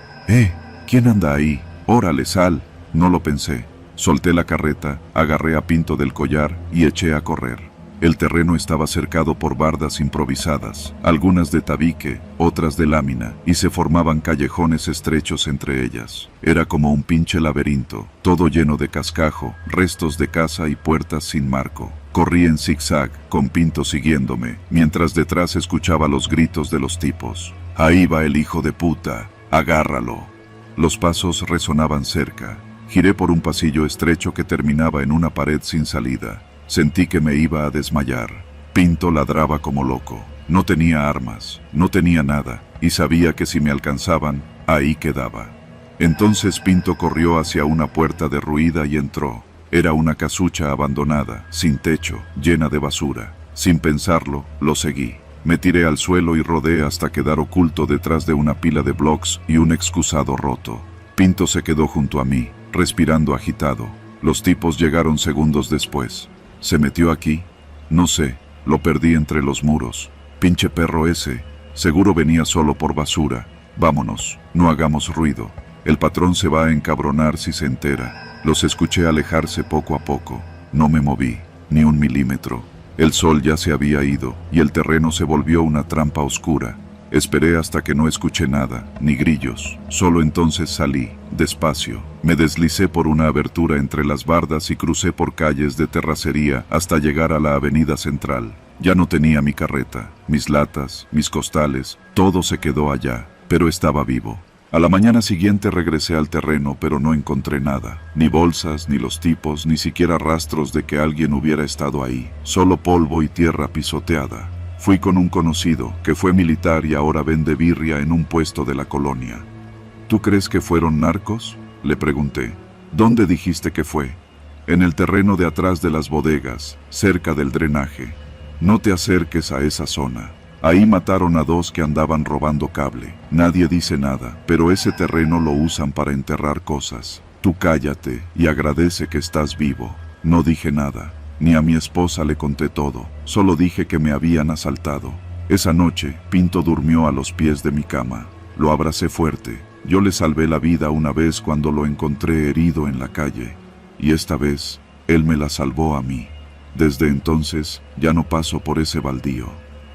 ¿Quién anda ahí? Órale, sal. No lo pensé. Solté la carreta, agarré a Pinto del collar y eché a correr. El terreno estaba cercado por bardas improvisadas, algunas de tabique, otras de lámina, y se formaban callejones estrechos entre ellas. Era como un pinche laberinto, todo lleno de cascajo, restos de casa y puertas sin marco. Corrí en zigzag, con Pinto siguiéndome, mientras detrás escuchaba los gritos de los tipos. «Ahí va el hijo de puta, agárralo». Los pasos resonaban cerca. Giré por un pasillo estrecho que terminaba en una pared sin salida. Sentí que me iba a desmayar. Pinto ladraba como loco. No tenía armas, no tenía nada, y sabía que si me alcanzaban, ahí quedaba. Entonces Pinto corrió hacia una puerta derruida y entró. Era una casucha abandonada, sin techo, llena de basura. Sin pensarlo, lo seguí. Me tiré al suelo y rodé hasta quedar oculto detrás de una pila de blocks y un excusado roto. Pinto se quedó junto a mí, respirando agitado. Los tipos llegaron segundos después. ¿Se metió aquí? No sé, lo perdí entre los muros. Pinche perro ese, seguro venía solo por basura. Vámonos, no hagamos ruido. El patrón se va a encabronar si se entera. Los escuché alejarse poco a poco. No me moví, ni un milímetro. El sol ya se había ido, y el terreno se volvió una trampa oscura. Esperé hasta que no escuché nada, ni grillos. Solo entonces salí, despacio. Me deslicé por una abertura entre las bardas y crucé por calles de terracería hasta llegar a la avenida central. Ya no tenía mi carreta, mis latas, mis costales, todo se quedó allá, pero estaba vivo. A la mañana siguiente regresé al terreno, pero no encontré nada. Ni bolsas, ni los tipos, ni siquiera rastros de que alguien hubiera estado ahí. Solo polvo y tierra pisoteada. Fui con un conocido, que fue militar y ahora vende birria en un puesto de la colonia. ¿Tú crees que fueron narcos?, le pregunté. ¿Dónde dijiste que fue? En el terreno de atrás de las bodegas, cerca del drenaje. No te acerques a esa zona. Ahí mataron a 2 que andaban robando cable. Nadie dice nada, pero ese terreno lo usan para enterrar cosas. Tú cállate y agradece que estás vivo. No dije nada, ni a mi esposa le conté todo. Solo dije que me habían asaltado. Esa noche, Pinto durmió a los pies de mi cama. Lo abracé fuerte. Yo le salvé la vida una vez cuando lo encontré herido en la calle. Y esta vez, él me la salvó a mí. Desde entonces, ya no paso por ese baldío.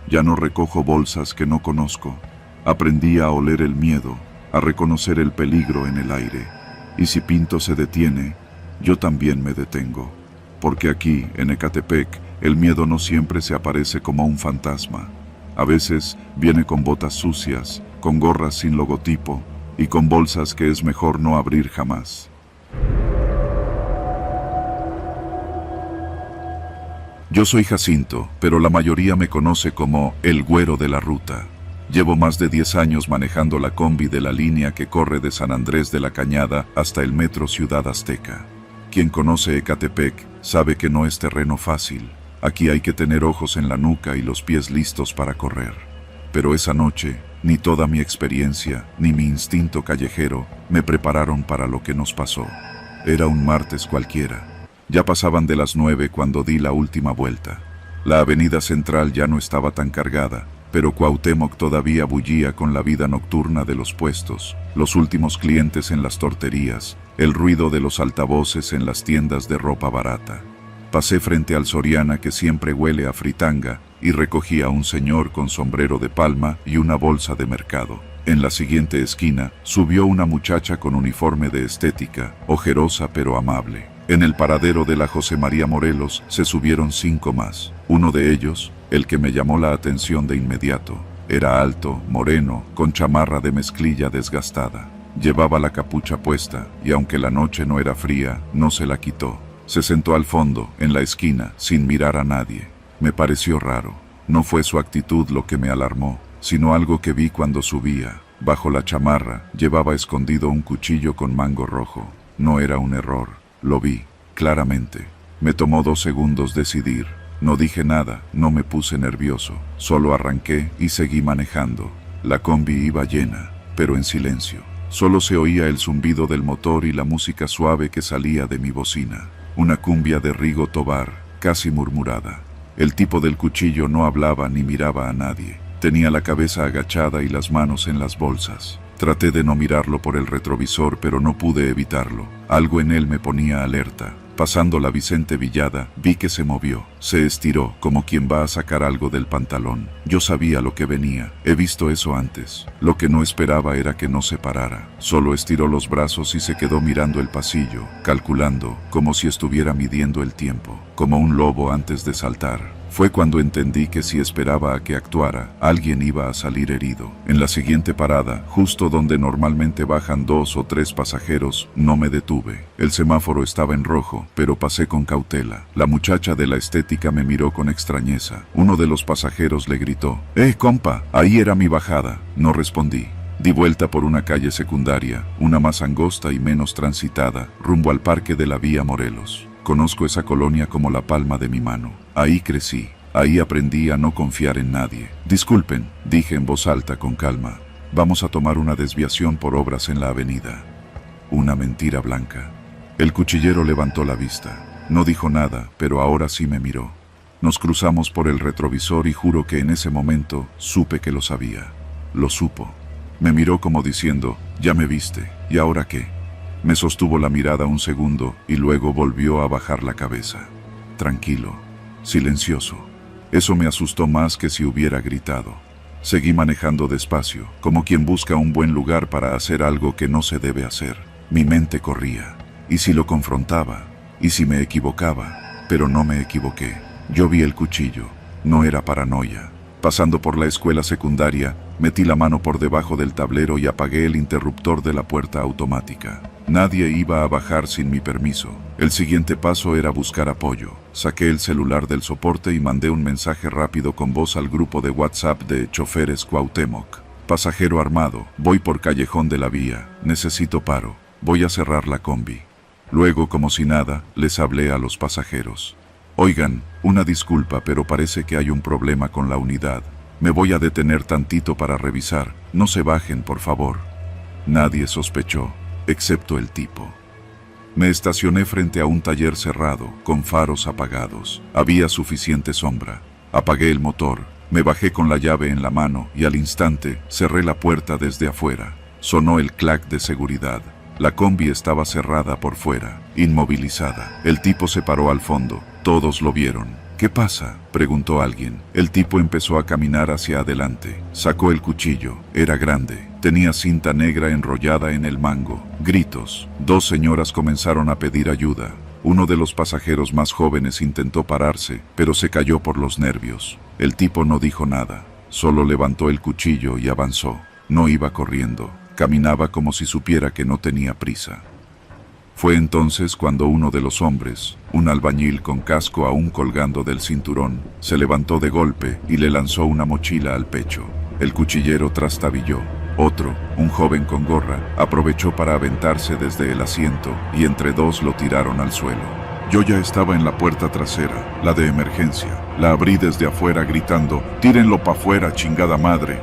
Ya no recojo bolsas que no conozco. Aprendí a oler el miedo, a reconocer el peligro en el aire. Y si Pinto se detiene, yo también me detengo. Porque aquí, en Ecatepec, el miedo no siempre se aparece como un fantasma. A veces viene con botas sucias, con gorras sin logotipo y con bolsas que es mejor no abrir jamás. Yo soy Jacinto, pero la mayoría me conoce como el güero de la ruta. Llevo más de 10 años manejando la combi de la línea que corre de San Andrés de la Cañada hasta el metro Ciudad Azteca. Quien conoce Ecatepec sabe que no es terreno fácil. Aquí hay que tener ojos en la nuca y los pies listos para correr. Pero esa noche, ni toda mi experiencia, ni mi instinto callejero me prepararon para lo que nos pasó. Era un martes cualquiera. Ya pasaban de las 9 cuando di la última vuelta. La avenida central ya no estaba tan cargada, pero Cuauhtémoc todavía bullía con la vida nocturna de los puestos, los últimos clientes en las torterías, el ruido de los altavoces en las tiendas de ropa barata. Pasé frente al Soriana que siempre huele a fritanga y recogí a un señor con sombrero de palma y una bolsa de mercado. En la siguiente esquina subió una muchacha con uniforme de estética, ojerosa pero amable. En el paradero de la José María Morelos se subieron 5 más. Uno de ellos, el que me llamó la atención de inmediato, era alto, moreno, con chamarra de mezclilla desgastada. Llevaba la capucha puesta y aunque la noche no era fría, no se la quitó. Se sentó al fondo, en la esquina, sin mirar a nadie. Me pareció raro. No fue su actitud lo que me alarmó, sino algo que vi cuando subía. Bajo la chamarra, llevaba escondido un cuchillo con mango rojo. No era un error. Lo vi, claramente. Me tomó 2 segundos decidir. No dije nada, no me puse nervioso. Solo arranqué y seguí manejando. La combi iba llena, pero en silencio. Solo se oía el zumbido del motor y la música suave que salía de mi bocina. Una cumbia de Rigo Tobar, casi murmurada. El tipo del cuchillo no hablaba ni miraba a nadie. Tenía la cabeza agachada y las manos en las bolsas. Traté de no mirarlo por el retrovisor, pero no pude evitarlo. Algo en él me ponía alerta. Pasando la Vicente Villada, vi que se movió. Se estiró, como quien va a sacar algo del pantalón. Yo sabía lo que venía. He visto eso antes. Lo que no esperaba era que no se parara. Solo estiró los brazos y se quedó mirando el pasillo, calculando, como si estuviera midiendo el tiempo. Como un lobo antes de saltar. Fue cuando entendí que si esperaba a que actuara, alguien iba a salir herido. En la siguiente parada, justo donde normalmente bajan 2 o 3 pasajeros, no me detuve. El semáforo estaba en rojo, pero pasé con cautela. La muchacha de la estética me miró con extrañeza. Uno de los pasajeros le gritó: compa, ahí era mi bajada. No respondí. Di vuelta por una calle secundaria, una más angosta y menos transitada, rumbo al parque de la Vía Morelos. Conozco esa colonia como la palma de mi mano. Ahí crecí. Ahí aprendí a no confiar en nadie. Disculpen, dije en voz alta con calma. Vamos a tomar una desviación por obras en la avenida. Una mentira blanca. El cuchillero levantó la vista. No dijo nada, pero ahora sí me miró. Nos cruzamos por el retrovisor y juro que en ese momento supe que lo sabía. Lo supo. Me miró como diciendo: ya me viste, ¿y ahora qué? Me sostuvo la mirada un segundo y luego volvió a bajar la cabeza. Tranquilo, silencioso. Eso me asustó más que si hubiera gritado. Seguí manejando despacio, como quien busca un buen lugar para hacer algo que no se debe hacer. Mi mente corría. ¿Y si lo confrontaba? ¿Y si me equivocaba? Pero no me equivoqué. Yo vi el cuchillo. No era paranoia. Pasando por la escuela secundaria, Metí la mano por debajo del tablero y apagué el interruptor de la puerta automática. Nadie iba a bajar sin mi permiso. El siguiente paso era buscar apoyo. Saqué el celular del soporte y mandé un mensaje rápido con voz al grupo de WhatsApp de Choferes Cuauhtémoc. Pasajero armado, voy por Callejón de la Vía, necesito paro, voy a cerrar la combi. Luego, como si nada, les hablé a los pasajeros. Oigan, una disculpa, pero parece que hay un problema con la unidad. Me voy a detener tantito para revisar, no se bajen, por favor. Nadie sospechó, excepto el tipo. Me estacioné frente a un taller cerrado, con faros apagados. Había suficiente sombra. Apagué el motor, me bajé con la llave en la mano y al instante cerré la puerta desde afuera. Sonó el clac de seguridad. La combi estaba cerrada por fuera, inmovilizada. El tipo se paró al fondo. Todos lo vieron. ¿Qué pasa?, preguntó alguien. El tipo empezó a caminar hacia adelante. Sacó el cuchillo. Era grande. Tenía cinta negra enrollada en el mango. Gritos. Dos señoras comenzaron a pedir ayuda. Uno de los pasajeros más jóvenes intentó pararse, pero se cayó por los nervios. El tipo no dijo nada. Solo levantó el cuchillo y avanzó. No iba corriendo. Caminaba como si supiera que no tenía prisa. Fue entonces cuando uno de los hombres, un albañil con casco aún colgando del cinturón, se levantó de golpe y le lanzó una mochila al pecho. El cuchillero trastabilló. Otro, un joven con gorra, aprovechó para aventarse desde el asiento y entre dos lo tiraron al suelo. Yo ya estaba en la puerta trasera, la de emergencia. La abrí desde afuera gritando, «¡Tírenlo pa' afuera, chingada madre!».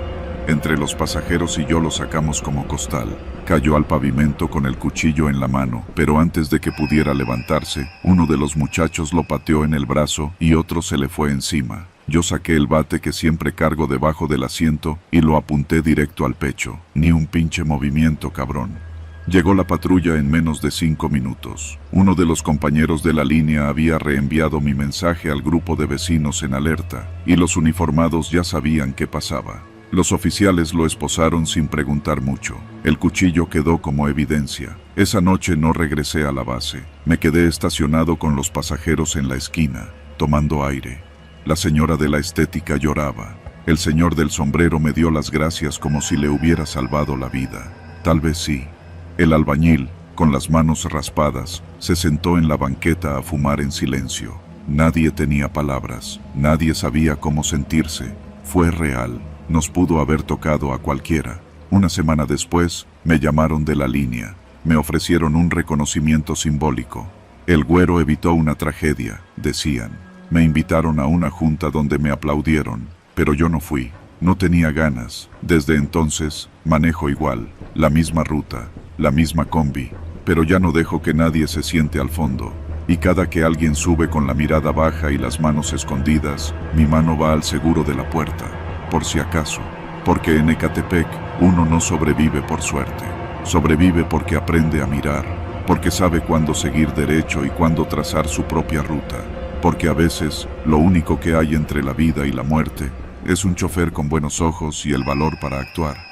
Entre los pasajeros y yo lo sacamos como costal. Cayó al pavimento con el cuchillo en la mano, pero antes de que pudiera levantarse, uno de los muchachos lo pateó en el brazo y otro se le fue encima. Yo saqué el bate que siempre cargo debajo del asiento y lo apunté directo al pecho. Ni un pinche movimiento, cabrón. Llegó la patrulla en menos de 5 minutos. Uno de los compañeros de la línea había reenviado mi mensaje al grupo de vecinos en alerta, y los uniformados ya sabían qué pasaba. Los oficiales lo esposaron sin preguntar mucho. El cuchillo quedó como evidencia. Esa noche no regresé a la base. Me quedé estacionado con los pasajeros en la esquina, tomando aire. La señora de la estética lloraba. El señor del sombrero me dio las gracias como si le hubiera salvado la vida. Tal vez sí. El albañil, con las manos raspadas, se sentó en la banqueta a fumar en silencio. Nadie tenía palabras. Nadie sabía cómo sentirse. Fue real. Nos pudo haber tocado a cualquiera. Una semana después, me llamaron de la línea. Me ofrecieron un reconocimiento simbólico. El güero evitó una tragedia, decían. Me invitaron a una junta donde me aplaudieron, pero yo no fui. No tenía ganas. Desde entonces, manejo igual, la misma ruta, la misma combi, pero ya no dejo que nadie se siente al fondo. Y cada que alguien sube con la mirada baja y las manos escondidas, mi mano va al seguro de la puerta. Por si acaso, porque en Ecatepec uno no sobrevive por suerte, sobrevive porque aprende a mirar, porque sabe cuándo seguir derecho y cuándo trazar su propia ruta, porque a veces lo único que hay entre la vida y la muerte es un chofer con buenos ojos y el valor para actuar.